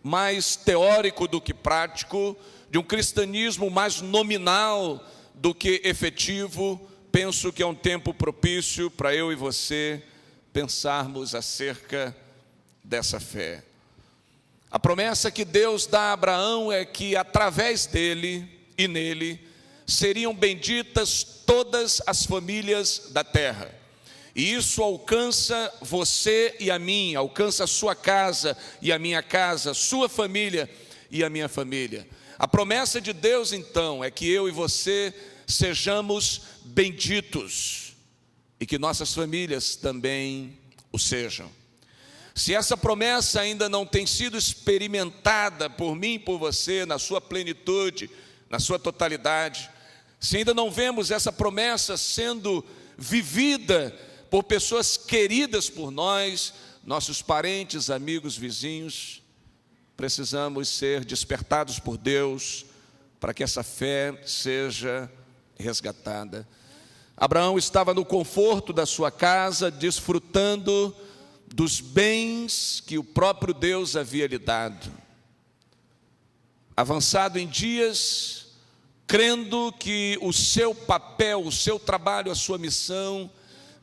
mais teórico do que prático, de um cristianismo mais nominal do que efetivo. Penso que é um tempo propício para eu e você pensarmos acerca dessa fé. A promessa que Deus dá a Abraão é que através dele e nele seriam benditas todas as famílias da terra. E isso alcança você e a mim, alcança a sua casa e a minha casa, sua família e a minha família. A promessa de Deus, então, é que eu e você sejamos benditos e que nossas famílias também o sejam. Se essa promessa ainda não tem sido experimentada por mim e por você na sua plenitude, na sua totalidade, se ainda não vemos essa promessa sendo vivida por pessoas queridas por nós, nossos parentes, amigos, vizinhos, precisamos ser despertados por Deus para que essa fé seja resgatada. Abraão estava no conforto da sua casa, desfrutando dos bens que o próprio Deus havia lhe dado. Avançado em dias, crendo que o seu papel, o seu trabalho, a sua missão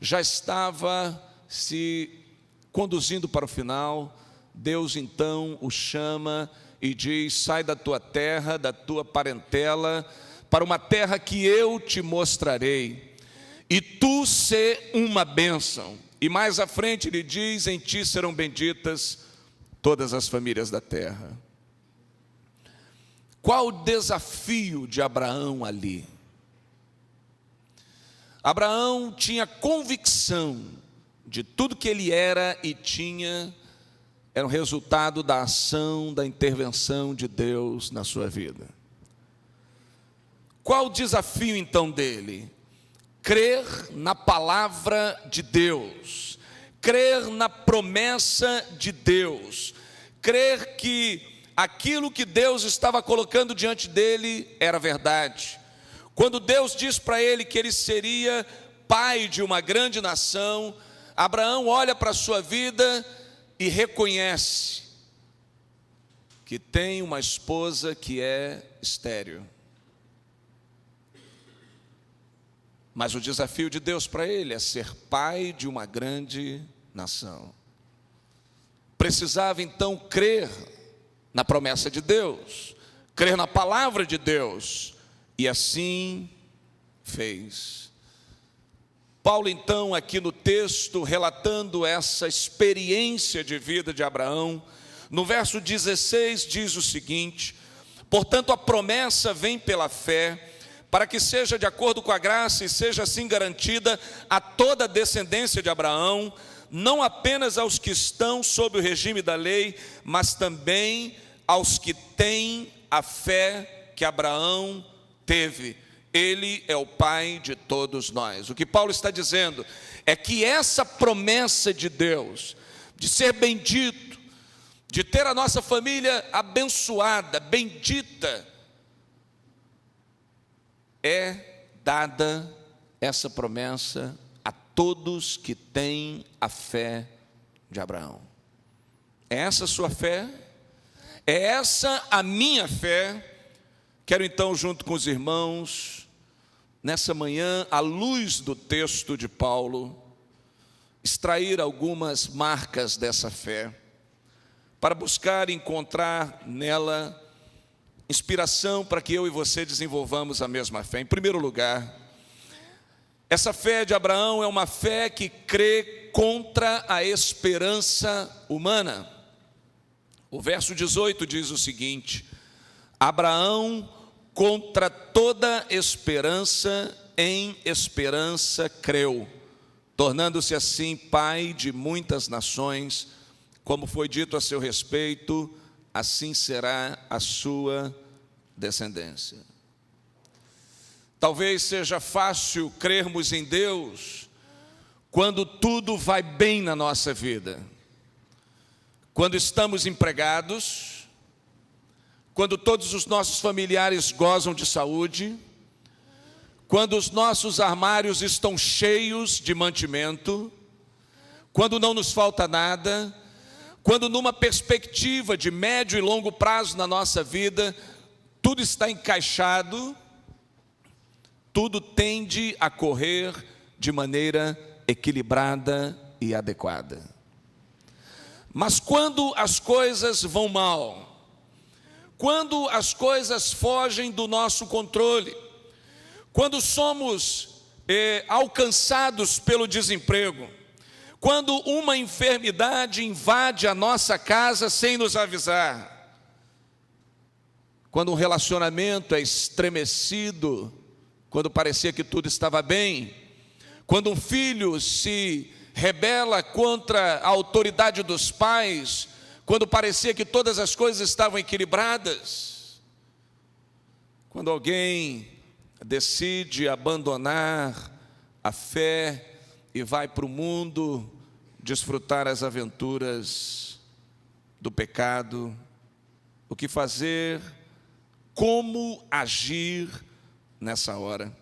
já estava se conduzindo para o final, Deus então o chama e diz: sai da tua terra, da tua parentela, para uma terra que eu te mostrarei, e tu sê uma bênção. E mais à frente ele diz: em ti serão benditas todas as famílias da terra. Qual o desafio de Abraão ali? Abraão tinha convicção de tudo que ele era e tinha era um resultado da ação, da intervenção de Deus na sua vida. Qual o desafio então dele? Crer na palavra de Deus, crer na promessa de Deus, crer que aquilo que Deus estava colocando diante dele era verdade. Quando Deus diz para ele que ele seria pai de uma grande nação, Abraão olha para a sua vida e reconhece que tem uma esposa que é estéril. Mas o desafio de Deus para ele é ser pai de uma grande nação. Precisava então crer na promessa de Deus, crer na palavra de Deus, e assim fez. Paulo então aqui no texto, relatando essa experiência de vida de Abraão, no verso 16 diz o seguinte: portanto a promessa vem pela fé, para que seja de acordo com a graça e seja assim garantida a toda a descendência de Abraão, não apenas aos que estão sob o regime da lei, mas também aos que têm a fé que Abraão teve. Ele é o pai de todos nós. O que Paulo está dizendo é que essa promessa de Deus, de ser bendito, de ter a nossa família abençoada, bendita, é dada essa promessa a todos que têm a fé de Abraão. É essa a sua fé? É essa a minha fé? Quero então, junto com os irmãos, nessa manhã, à luz do texto de Paulo, extrair algumas marcas dessa fé, para buscar encontrar nela inspiração para que eu e você desenvolvamos a mesma fé. Em primeiro lugar, essa fé de Abraão é uma fé que crê contra a esperança humana. O verso 18 diz o seguinte: Abraão, contra toda esperança, em esperança creu, tornando-se assim pai de muitas nações, como foi dito a seu respeito, assim será a sua descendência. Talvez seja fácil crermos em Deus quando tudo vai bem na nossa vida, quando estamos empregados, quando todos os nossos familiares gozam de saúde, quando os nossos armários estão cheios de mantimento, quando não nos falta nada, quando numa perspectiva de médio e longo prazo na nossa vida, tudo está encaixado, tudo tende a correr de maneira equilibrada e adequada. Mas quando as coisas vão mal, quando as coisas fogem do nosso controle, quando somos alcançados pelo desemprego, quando uma enfermidade invade a nossa casa sem nos avisar, quando um relacionamento é estremecido, quando parecia que tudo estava bem, quando um filho se rebela contra a autoridade dos pais, quando parecia que todas as coisas estavam equilibradas, quando alguém decide abandonar a fé e vai para o mundo desfrutar as aventuras do pecado, o que fazer, como agir nessa hora?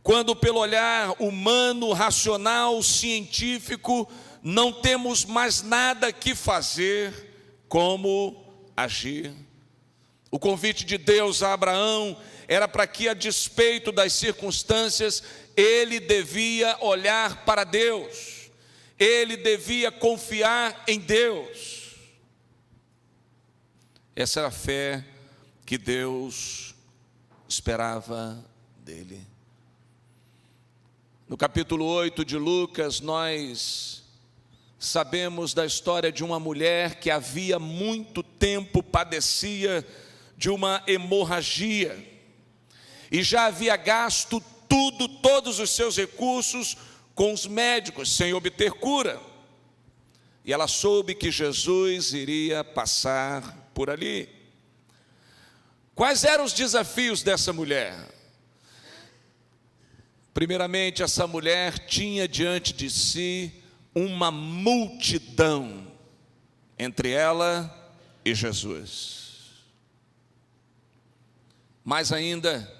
Quando pelo olhar humano, racional, científico, não temos mais nada que fazer, como agir? O convite de Deus a Abraão era para que, a despeito das circunstâncias, ele devia olhar para Deus, ele devia confiar em Deus. Essa era a fé que Deus esperava dele. No capítulo 8 de Lucas, nós sabemos da história de uma mulher que havia muito tempo padecia de uma hemorragia e já havia gasto todos os seus recursos com os médicos, sem obter cura. E ela soube que Jesus iria passar por ali. Quais eram os desafios dessa mulher? Primeiramente, essa mulher tinha diante de si uma multidão entre ela e Jesus. Mais ainda,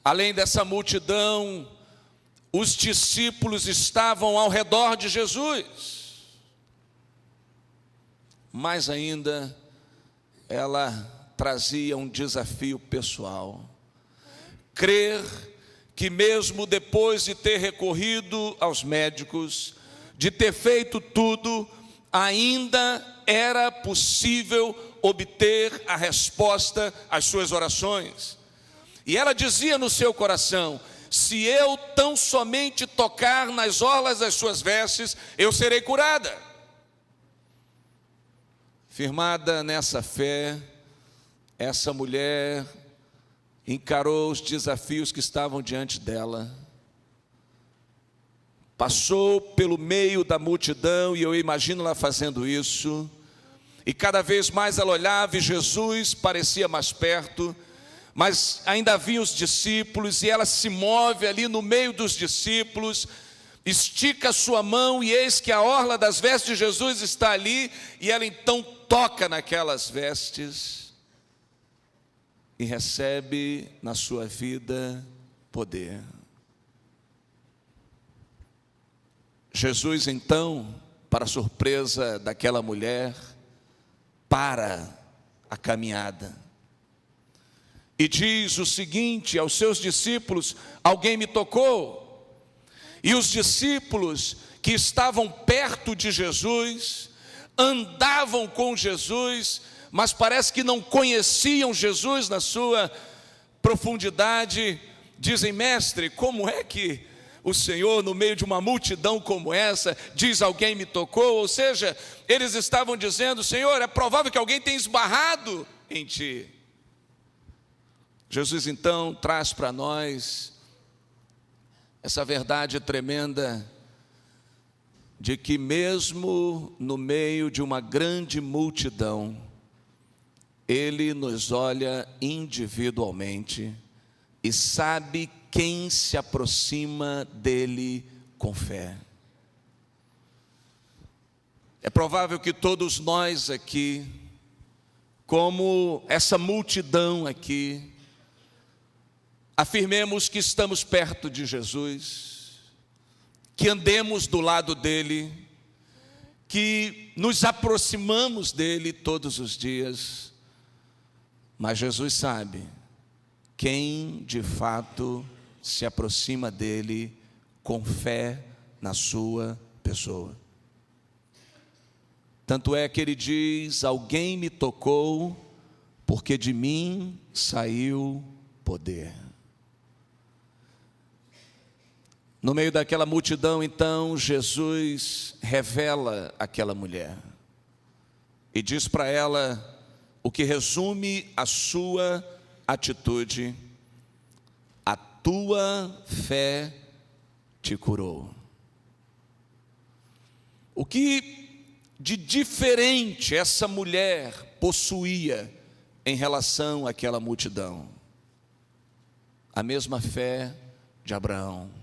além dessa multidão, os discípulos estavam ao redor de Jesus. Mais ainda, ela trazia um desafio pessoal. Crer que mesmo depois de ter recorrido aos médicos, de ter feito tudo, ainda era possível obter a resposta às suas orações. E ela dizia no seu coração: se eu tão somente tocar nas orlas das suas vestes, eu serei curada. Firmada nessa fé, essa mulher encarou os desafios que estavam diante dela, passou pelo meio da multidão, e eu imagino ela fazendo isso, e cada vez mais ela olhava e Jesus parecia mais perto, mas ainda havia os discípulos, e ela se move ali no meio dos discípulos, estica a sua mão, e eis que a orla das vestes de Jesus está ali, e ela então toca naquelas vestes, e recebe na sua vida poder. Jesus então, para surpresa daquela mulher, para a caminhada e diz o seguinte aos seus discípulos: alguém me tocou. E os discípulos que estavam perto de Jesus, andavam com Jesus, mas parece que não conheciam Jesus na sua profundidade, dizem: mestre, como é que o Senhor, no meio de uma multidão como essa, diz alguém me tocou? Ou seja, eles estavam dizendo: Senhor, é provável que alguém tenha esbarrado em ti. Jesus então traz para nós essa verdade tremenda de que mesmo no meio de uma grande multidão, Ele nos olha individualmente e sabe quem se aproxima dele com fé. É provável que todos nós aqui, como essa multidão aqui, afirmemos que estamos perto de Jesus, que andemos do lado dele, que nos aproximamos dele todos os dias, mas Jesus sabe quem de fato se aproxima dele com fé na sua pessoa. Tanto é que ele diz: alguém me tocou, porque de mim saiu poder. No meio daquela multidão, então, Jesus revela aquela mulher e diz para ela o que resume a sua atitude: a tua fé te curou. O que de diferente essa mulher possuía em relação àquela multidão? A mesma fé de Abraão.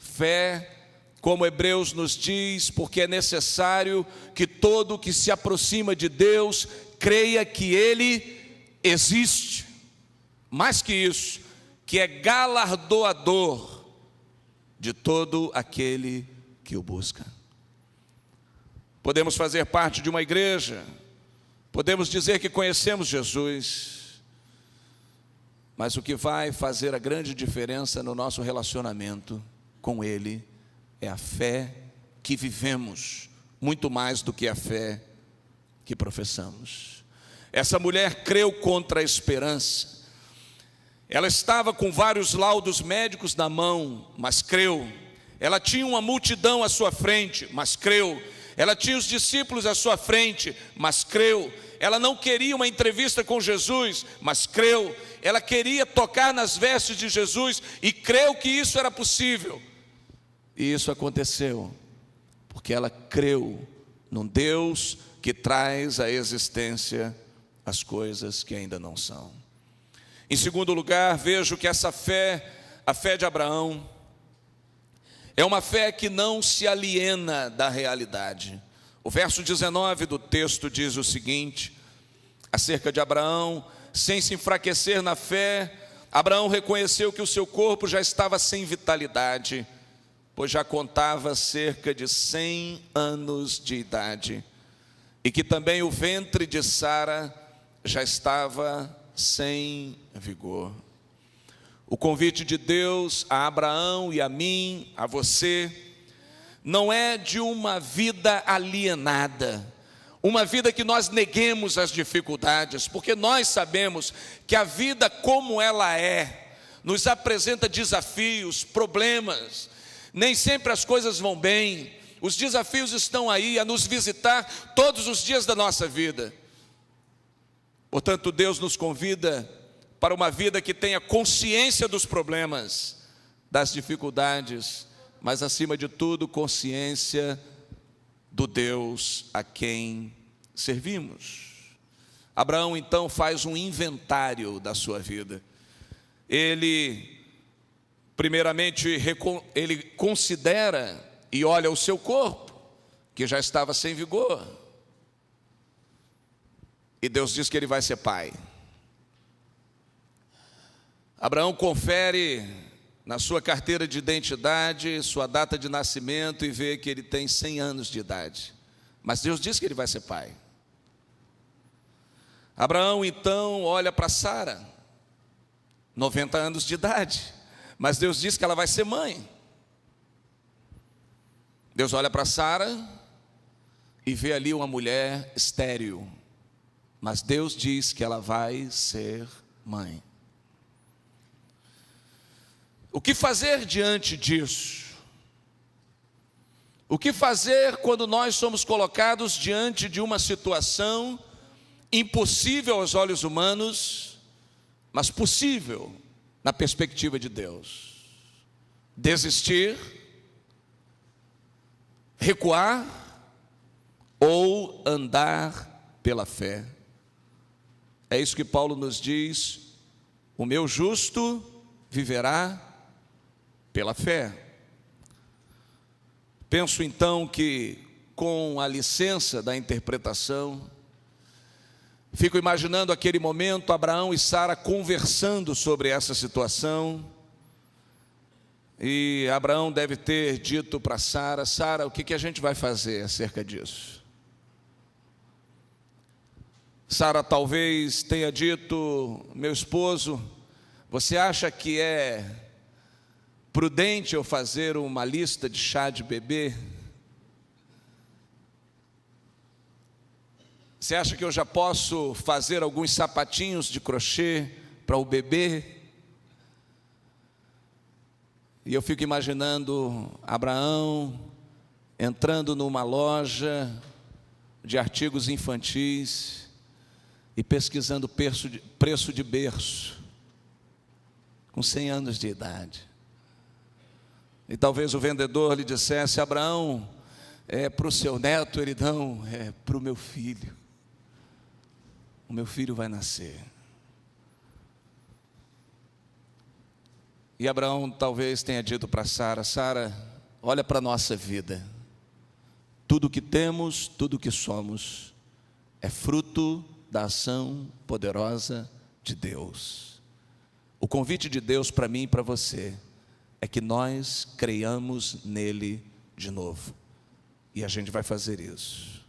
Fé, como Hebreus nos diz, porque é necessário que todo que se aproxima de Deus creia que Ele existe. Mais que isso, que é galardoador de todo aquele que o busca. Podemos fazer parte de uma igreja, podemos dizer que conhecemos Jesus, mas o que vai fazer a grande diferença no nosso relacionamento com Ele é a fé que vivemos, muito mais do que a fé que professamos. Essa mulher creu contra a esperança. Ela estava com vários laudos médicos na mão, mas creu. Ela tinha uma multidão à sua frente, mas creu. Ela tinha os discípulos à sua frente, mas creu. Ela não queria uma entrevista com Jesus, mas creu. Ela queria tocar nas vestes de Jesus e creu que isso era possível. E isso aconteceu, porque ela creu num Deus que traz à existência as coisas que ainda não são. Em segundo lugar, vejo que essa fé, a fé de Abraão, é uma fé que não se aliena da realidade. O verso 19 do texto diz o seguinte, acerca de Abraão: sem se enfraquecer na fé, Abraão reconheceu que o seu corpo já estava sem vitalidade, pois já contava cerca de 100 anos de idade, e que também o ventre de Sara já estava sem vigor. O convite de Deus a Abraão e a mim, a você, não é de uma vida alienada, uma vida que nós neguemos as dificuldades, porque nós sabemos que a vida como ela é, nos apresenta desafios, problemas, nem sempre as coisas vão bem, os desafios estão aí a nos visitar todos os dias da nossa vida. Portanto, Deus nos convida para uma vida que tenha consciência dos problemas, das dificuldades, mas acima de tudo, consciência do Deus a quem servimos. Abraão então faz um inventário da sua vida. Ele, primeiramente, ele considera e olha o seu corpo, que já estava sem vigor. E Deus diz que ele vai ser pai. Abraão confere na sua carteira de identidade, sua data de nascimento, e vê que ele tem 100 anos de idade. Mas Deus diz que ele vai ser pai. Abraão então olha para Sara, 90 anos de idade, mas Deus diz que ela vai ser mãe. Deus olha para Sara e vê ali uma mulher estéril, mas Deus diz que ela vai ser mãe. O que fazer diante disso? O que fazer quando nós somos colocados diante de uma situação impossível aos olhos humanos, mas possível na perspectiva de Deus? Desistir? Recuar? Ou andar pela fé? É isso que Paulo nos diz: o meu justo viverá pela fé. Penso então que, com a licença da interpretação, fico imaginando aquele momento, Abraão e Sara conversando sobre essa situação, e Abraão deve ter dito para Sara: Sara, o que a gente vai fazer acerca disso? Sara talvez tenha dito: meu esposo, você acha que é prudente eu fazer uma lista de chá de bebê? Você acha que eu já posso fazer alguns sapatinhos de crochê para o bebê? E eu fico imaginando Abraão entrando numa loja de artigos infantis e pesquisando preço de berço, com 100 anos de idade. E talvez o vendedor lhe dissesse: Abraão, é para o seu neto. Ele: não, é para o meu filho. O meu filho vai nascer. E Abraão talvez tenha dito para Sara: Sara, olha para a nossa vida. Tudo que temos, tudo que somos, é fruto da ação poderosa de Deus. O convite de Deus para mim e para você é que nós creiamos nele de novo. E a gente vai fazer isso.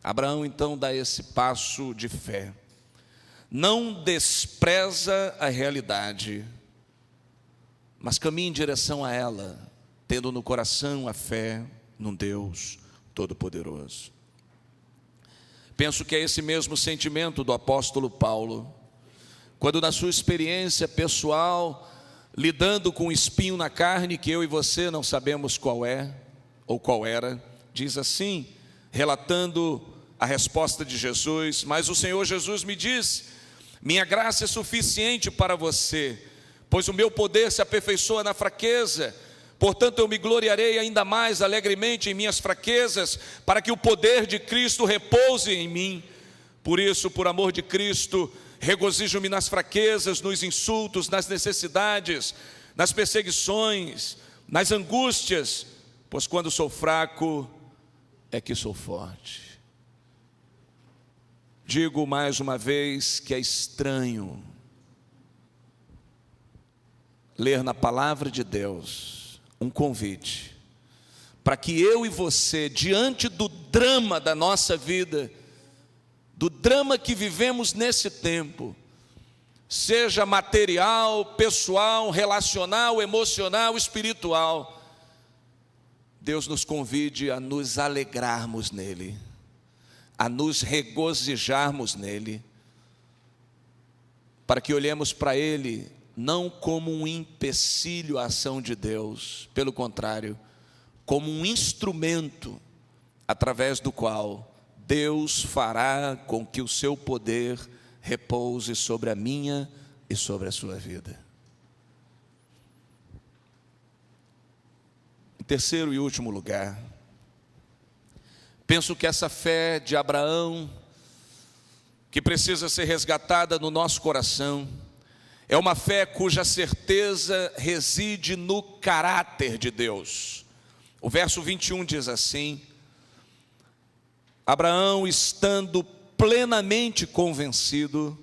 Abraão então dá esse passo de fé. Não despreza a realidade, mas caminha em direção a ela, tendo no coração a fé num Deus Todo-Poderoso. Penso que é esse mesmo sentimento do apóstolo Paulo, quando na sua experiência pessoal, lidando com um espinho na carne que eu e você não sabemos qual é ou qual era, diz assim, relatando a resposta de Jesus: mas o Senhor Jesus me disse: minha graça é suficiente para você, pois o meu poder se aperfeiçoa na fraqueza. Portanto, eu me gloriarei ainda mais alegremente em minhas fraquezas, para que o poder de Cristo repouse em mim. Por isso, por amor de Cristo, regozijo-me nas fraquezas, nos insultos, nas necessidades, nas perseguições, nas angústias, pois quando sou fraco é que sou forte. Digo mais uma vez que é estranho ler na palavra de Deus um convite para que eu e você, diante do drama da nossa vida, do drama que vivemos nesse tempo, seja material, pessoal, relacional, emocional, espiritual, Deus nos convide a nos alegrarmos nele, a nos regozijarmos nele, para que olhemos para ele não como um empecilho à ação de Deus, pelo contrário, como um instrumento através do qual Deus fará com que o seu poder repouse sobre a minha e sobre a sua vida. Em terceiro e último lugar, penso que essa fé de Abraão, que precisa ser resgatada no nosso coração, é uma fé cuja certeza reside no caráter de Deus. O verso 21 diz assim: Abraão, estando plenamente convencido,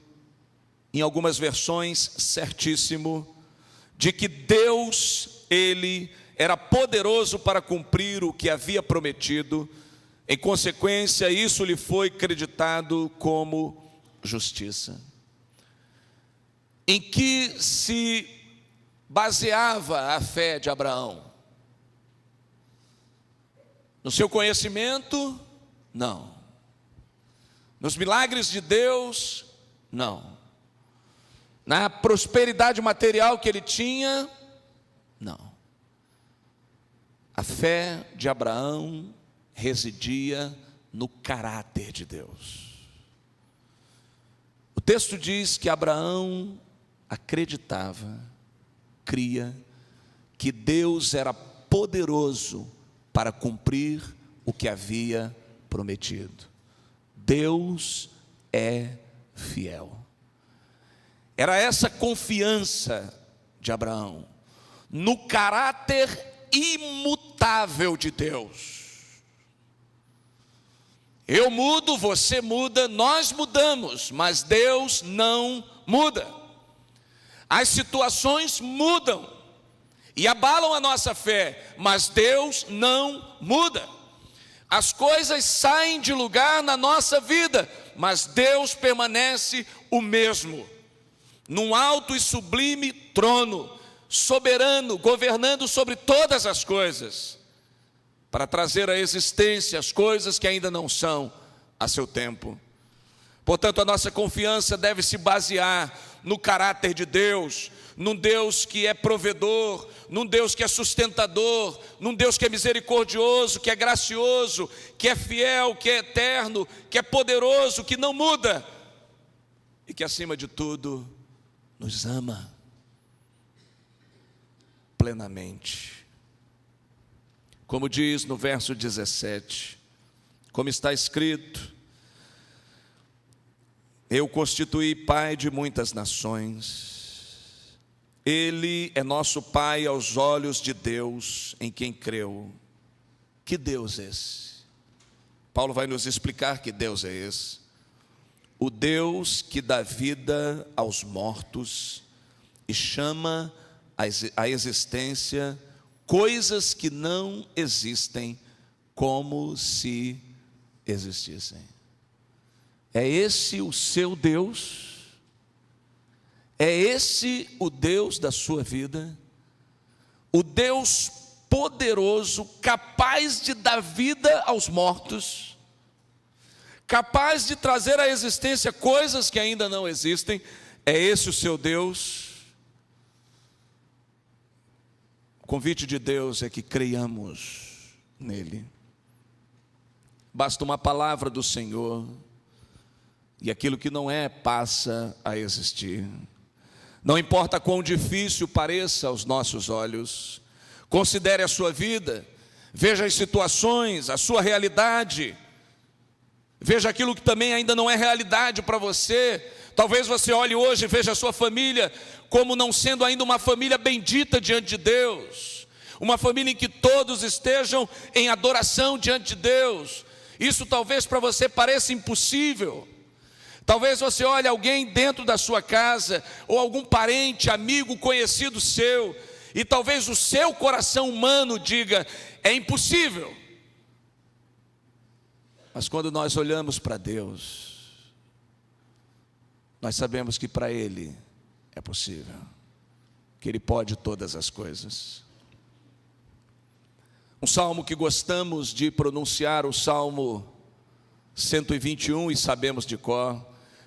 em algumas versões, certíssimo, de que Deus, ele era poderoso para cumprir o que havia prometido, em consequência, isso lhe foi creditado como justiça. Em que se baseava a fé de Abraão? No seu conhecimento? Não. Nos milagres de Deus? Não. Na prosperidade material que ele tinha? Não. A fé de Abraão residia no caráter de Deus. O texto diz que Abraão acreditava, cria, que Deus era poderoso para cumprir o que havia prometido. Deus é fiel. Era essa confiança de Abraão no caráter imutável de Deus. Eu mudo, você muda, nós mudamos, mas Deus não muda. As situações mudam e abalam a nossa fé, mas Deus não muda. As coisas saem de lugar na nossa vida, mas Deus permanece o mesmo, num alto e sublime trono, soberano, governando sobre todas as coisas, para trazer à existência as coisas que ainda não são a seu tempo. Portanto, a nossa confiança deve se basear no caráter de Deus, num Deus que é provedor, num Deus que é sustentador, num Deus que é misericordioso, que é gracioso, que é fiel, que é eterno, que é poderoso, que não muda e que, acima de tudo, nos ama plenamente. Como diz no verso 17, como está escrito: eu constituí pai de muitas nações. Ele é nosso pai aos olhos de Deus em quem creu. Que Deus é esse? Paulo vai nos explicar que Deus é esse. O Deus que dá vida aos mortos e chama à existência coisas que não existem como se existissem. É esse o seu Deus? É esse o Deus da sua vida? O Deus poderoso, capaz de dar vida aos mortos, capaz de trazer à existência coisas que ainda não existem. É esse o seu Deus? O convite de Deus é que creiamos nele. Basta uma palavra do Senhor e aquilo que não é passa a existir. Não importa quão difícil pareça aos nossos olhos, considere a sua vida, veja as situações, a sua realidade, veja aquilo que também ainda não é realidade para você. Talvez você olhe hoje e veja a sua família como não sendo ainda uma família bendita diante de Deus, uma família em que todos estejam em adoração diante de Deus. Isso talvez para você pareça impossível. Talvez você olhe alguém dentro da sua casa, ou algum parente, amigo, conhecido seu, e talvez o seu coração humano diga: é impossível. Mas quando nós olhamos para Deus, nós sabemos que para Ele é possível, que Ele pode todas as coisas. Um salmo que gostamos de pronunciar, o Salmo 121, e sabemos de cor,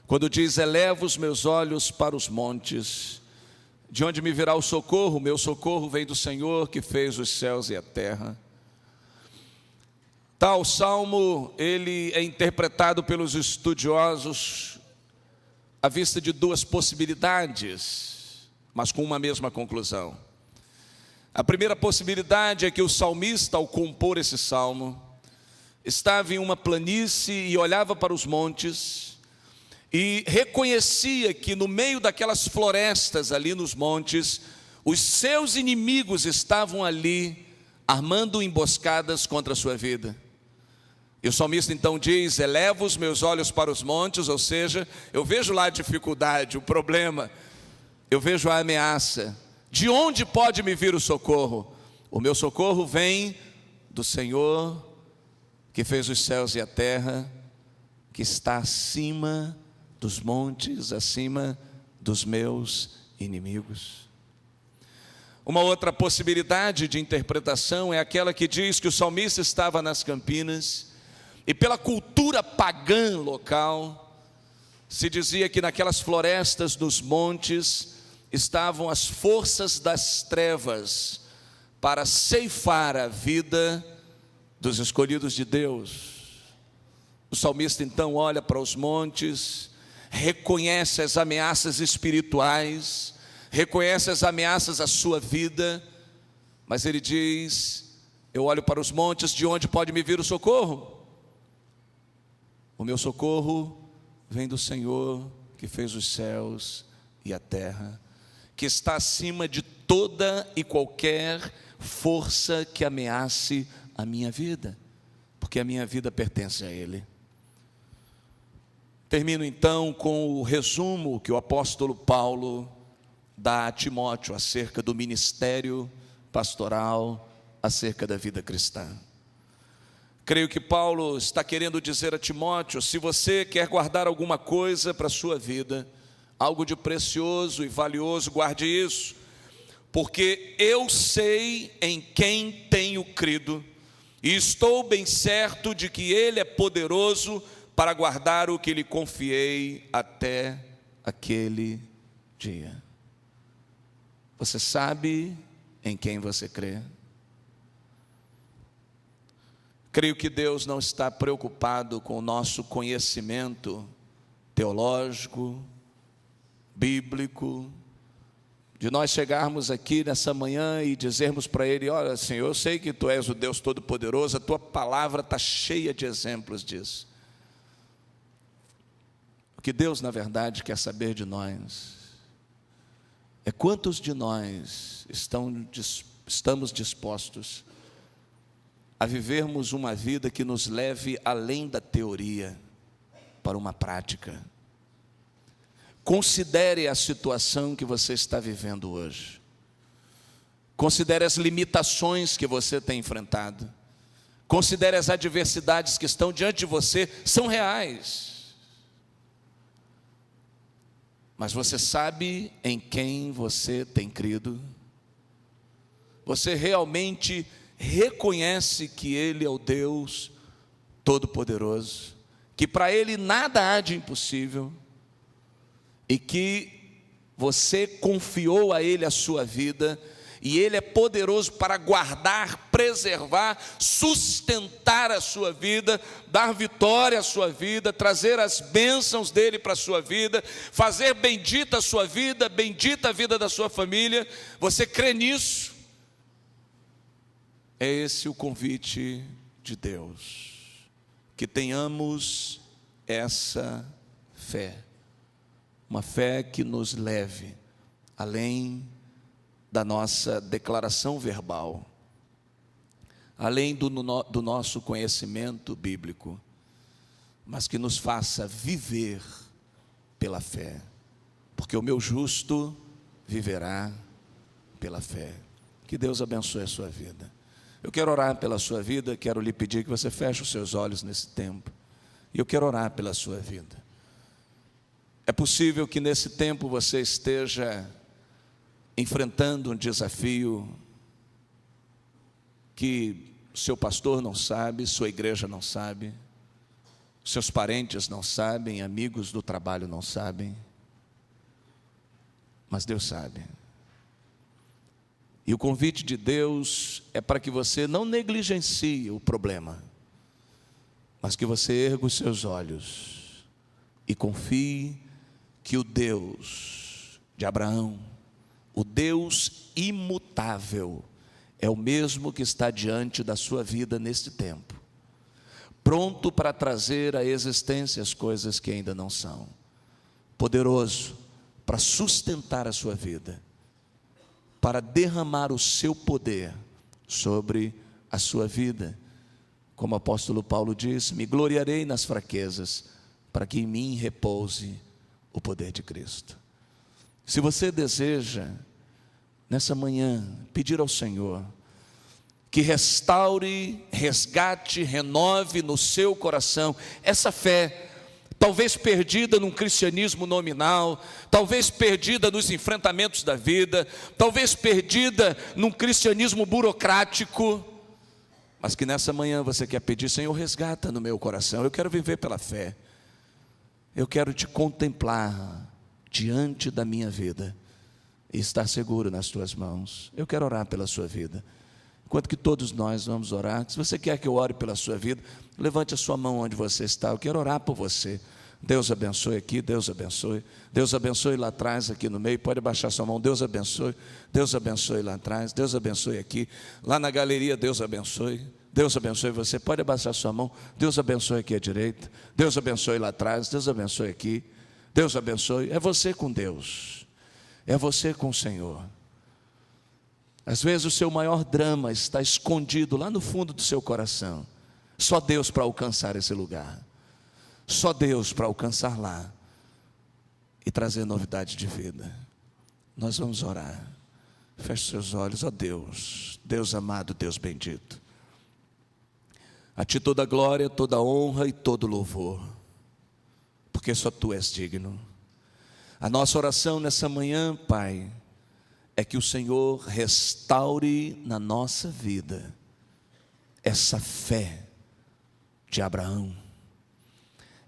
quando diz: elevo os meus olhos para os montes, de onde me virá o socorro? Meu socorro vem do Senhor, que fez os céus e a terra. Tal salmo, ele é interpretado pelos estudiosos à vista de duas possibilidades, mas com uma mesma conclusão. A primeira possibilidade é que o salmista, ao compor esse salmo, estava em uma planície e olhava para os montes e reconhecia que no meio daquelas florestas ali nos montes, os seus inimigos estavam ali armando emboscadas contra a sua vida. E o salmista então diz: elevo os meus olhos para os montes, ou seja, eu vejo lá a dificuldade, o problema, eu vejo a ameaça. De onde pode me vir o socorro? O meu socorro vem do Senhor, que fez os céus e a terra, que está acima dos montes, acima dos meus inimigos. Uma outra possibilidade de interpretação é aquela que diz que o salmista estava nas campinas, e pela cultura pagã local, se dizia que naquelas florestas, nos montes, estavam as forças das trevas para ceifar a vida dos escolhidos de Deus. O salmista então olha para os montes, reconhece as ameaças espirituais, reconhece as ameaças à sua vida, mas ele diz: eu olho para os montes, de onde pode me vir o socorro? O meu socorro vem do Senhor, que fez os céus e a terra, que está acima de toda e qualquer força que ameace a minha vida, porque a minha vida pertence a Ele. Termino então com o resumo que o apóstolo Paulo dá a Timóteo acerca do ministério pastoral, acerca da vida cristã. Creio que Paulo está querendo dizer a Timóteo: se você quer guardar alguma coisa para a sua vida, algo de precioso e valioso, guarde isso, porque eu sei em quem tenho crido, e estou bem certo de que Ele é poderoso para guardar o que lhe confiei até aquele dia. Você sabe em quem você crê? Creio que Deus não está preocupado com o nosso conhecimento teológico, bíblico, de nós chegarmos aqui nessa manhã e dizermos para Ele: olha, Senhor, eu sei que Tu és o Deus Todo-Poderoso, a Tua palavra está cheia de exemplos disso. O que Deus, na verdade, quer saber de nós é quantos de nós estamos dispostos a vivermos uma vida que nos leve além da teoria para uma prática. Considere a situação que você está vivendo hoje. Considere as limitações que você tem enfrentado. Considere as adversidades que estão diante de você, são reais. Mas você sabe em quem você tem crido? você realmente reconhece que Ele é o Deus Todo-Poderoso, que para Ele nada há de impossível, e que você confiou a Ele a sua vida, e Ele é poderoso para guardar, preservar, sustentar a sua vida, dar vitória à sua vida, trazer as bênçãos dEle para a sua vida, fazer bendita a sua vida, bendita a vida da sua família. Você crê nisso? É esse o convite de Deus, que tenhamos essa fé, uma fé que nos leve além da nossa declaração verbal, além do nosso conhecimento bíblico, mas que nos faça viver pela fé, porque o meu justo viverá pela fé. Que Deus abençoe a sua vida. Eu quero orar pela sua vida, quero lhe pedir que você feche os seus olhos nesse tempo, e eu quero orar pela sua vida. É possível que nesse tempo você esteja enfrentando um desafio que seu pastor não sabe, sua igreja não sabe, seus parentes não sabem, amigos do trabalho não sabem, mas Deus sabe. E o convite de Deus é para que você não negligencie o problema, mas que você erga os seus olhos e confie que o Deus de Abraão, o Deus imutável, é o mesmo que está diante da sua vida neste tempo, pronto para trazer à existência as coisas que ainda não são, poderoso para sustentar a sua vida, para derramar o seu poder sobre a sua vida. Como o apóstolo Paulo diz: me gloriarei nas fraquezas, para que em mim repouse o poder de Cristo. Se você deseja, nessa manhã, pedir ao Senhor que restaure, resgate, renove no seu coração essa fé, talvez perdida num cristianismo nominal, talvez perdida nos enfrentamentos da vida, talvez perdida num cristianismo burocrático, mas que nessa manhã você quer pedir: Senhor, resgata no meu coração, eu quero viver pela fé, eu quero te contemplar diante da minha vida e estar seguro nas tuas mãos. Eu quero orar pela sua vida. Enquanto que todos nós vamos orar, se você quer que eu ore pela sua vida, levante a sua mão onde você está, eu quero orar por você. Deus abençoe aqui, Deus abençoe lá atrás, aqui no meio, pode baixar sua mão. Deus abençoe lá atrás, Deus abençoe aqui, lá na galeria, Deus abençoe você, pode abaixar sua mão. Deus abençoe aqui à direita, Deus abençoe lá atrás, Deus abençoe aqui, Deus abençoe. É você com Deus, é você com o Senhor. Às vezes o seu maior drama está escondido lá no fundo do seu coração, só Deus para alcançar esse lugar, só Deus para alcançar lá e trazer novidade de vida. Nós vamos orar. Feche seus olhos. Ó Deus, Deus amado, Deus bendito, a Ti toda glória, toda honra e todo louvor, porque só Tu és digno. A nossa oração nessa manhã, Pai, é que o Senhor restaure na nossa vida essa fé de Abraão,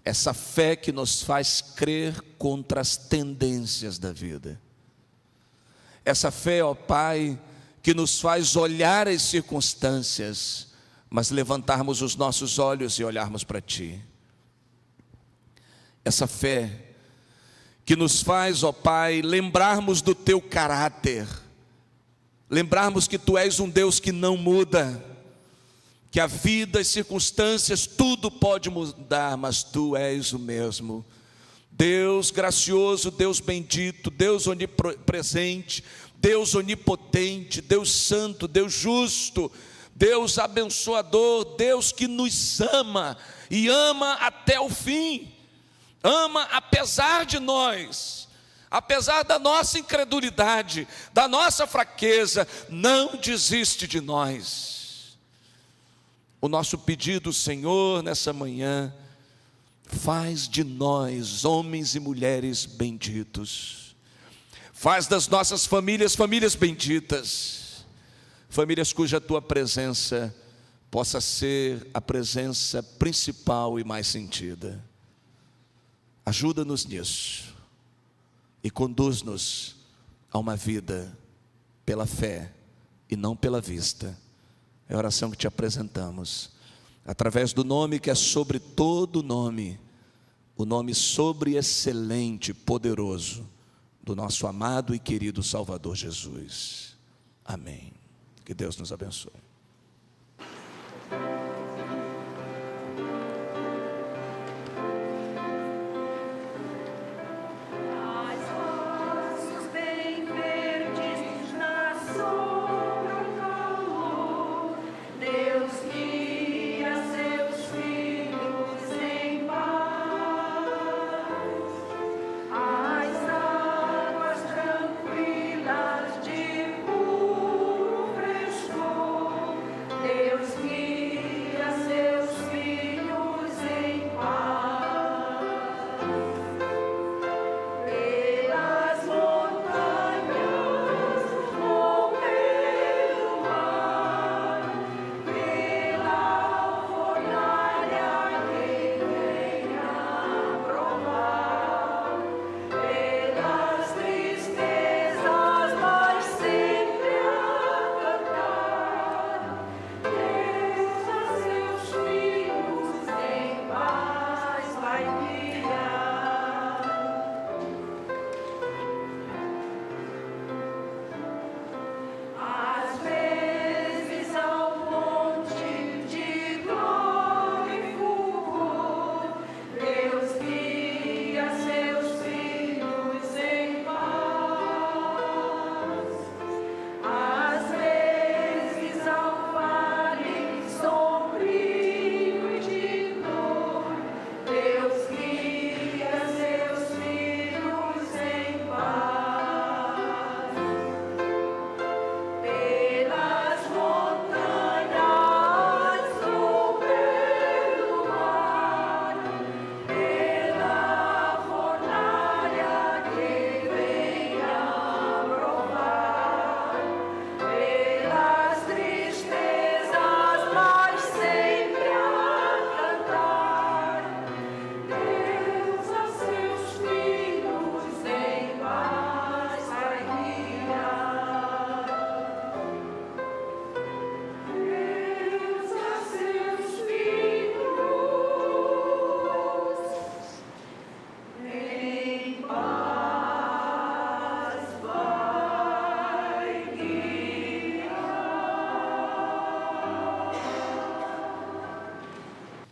essa fé que nos faz crer contra as tendências da vida, essa fé, ó Pai, que nos faz olhar as circunstâncias, mas levantarmos os nossos olhos e olharmos para Ti. Essa fé que nos faz, ó Pai, lembrarmos do Teu caráter, lembrarmos que Tu és um Deus que não muda, que a vida, as circunstâncias, tudo pode mudar, mas Tu és o mesmo. Deus gracioso, Deus bendito, Deus onipresente, Deus onipotente, Deus santo, Deus justo, Deus abençoador, Deus que nos ama e ama até o fim. Ama apesar de nós, apesar da nossa incredulidade, da nossa fraqueza, não desiste de nós. O nosso pedido, Senhor, nessa manhã, faz de nós homens e mulheres benditos, faz das nossas famílias, famílias benditas, famílias cuja tua presença possa ser a presença principal e mais sentida. Ajuda-nos nisso e conduz-nos a uma vida pela fé e não pela vista. É a oração que te apresentamos, através do nome que é sobre todo nome, o nome sobreexcelente, poderoso, do nosso amado e querido Salvador Jesus. Amém. Que Deus nos abençoe.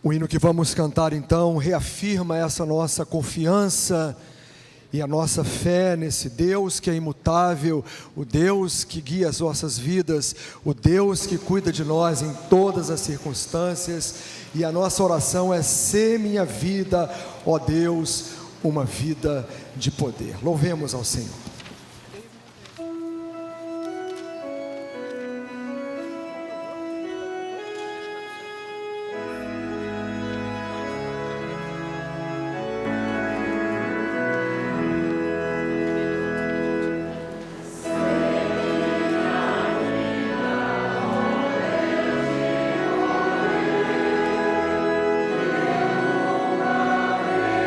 O hino que vamos cantar então reafirma essa nossa confiança e a nossa fé nesse Deus que é imutável, o Deus que guia as nossas vidas, o Deus que cuida de nós em todas as circunstâncias. E a nossa oração é: sê minha vida, ó Deus, uma vida de poder. Louvemos ao Senhor. Deus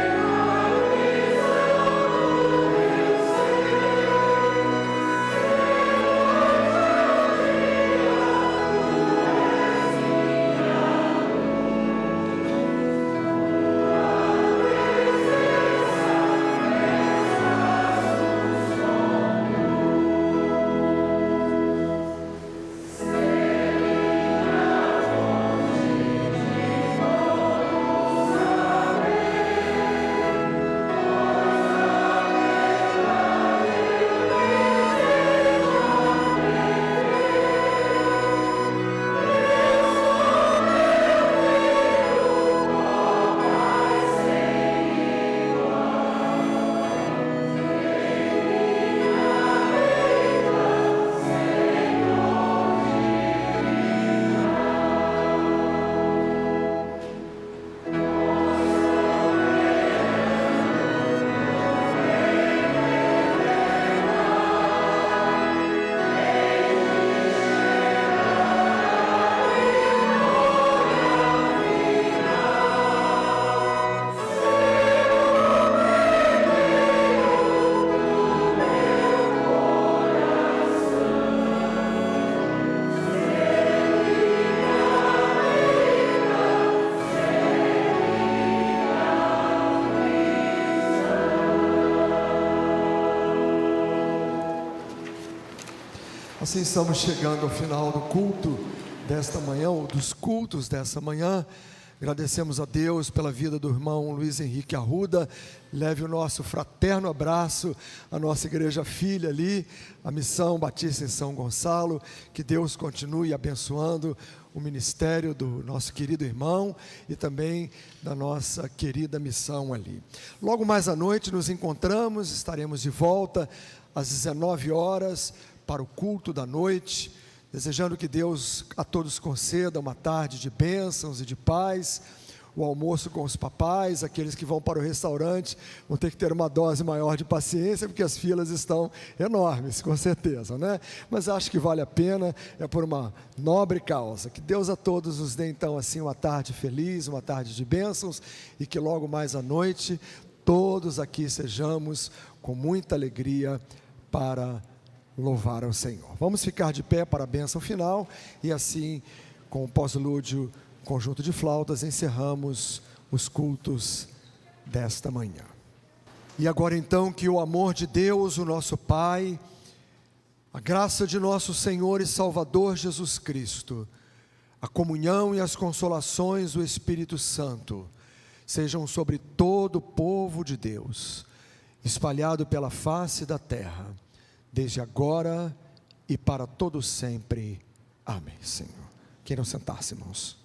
Assim estamos chegando ao final do culto desta manhã, ou dos cultos dessa manhã. Agradecemos a Deus pela vida do irmão Luiz Henrique Arruda. Leve o nosso fraterno abraço à nossa igreja filha ali, a Missão Batista em São Gonçalo. Que Deus continue abençoando o ministério do nosso querido irmão e também da nossa querida missão ali. Logo mais à noite nos encontramos, estaremos de volta às 19 horas para o culto da noite, desejando que Deus a todos conceda uma tarde de bênçãos e de paz. O almoço com os papais, aqueles que vão para o restaurante vão ter que ter uma dose maior de paciência, porque as filas estão enormes, com certeza, né? Mas acho que vale a pena, é por uma nobre causa. Que Deus a todos nos dê então assim uma tarde feliz, uma tarde de bênçãos, e que logo mais à noite todos aqui sejamos com muita alegria para louvar ao Senhor. Vamos ficar de pé para a bênção final, e assim, com o pós-lúdio, conjunto de flautas, encerramos os cultos desta manhã. E agora então, que o amor de Deus, o nosso Pai, a graça de nosso Senhor e Salvador Jesus Cristo, a comunhão e as consolações do Espírito Santo sejam sobre todo o povo de Deus, espalhado pela face da terra, desde agora e para todo sempre. Amém, Senhor. Queiram sentar-se, irmãos.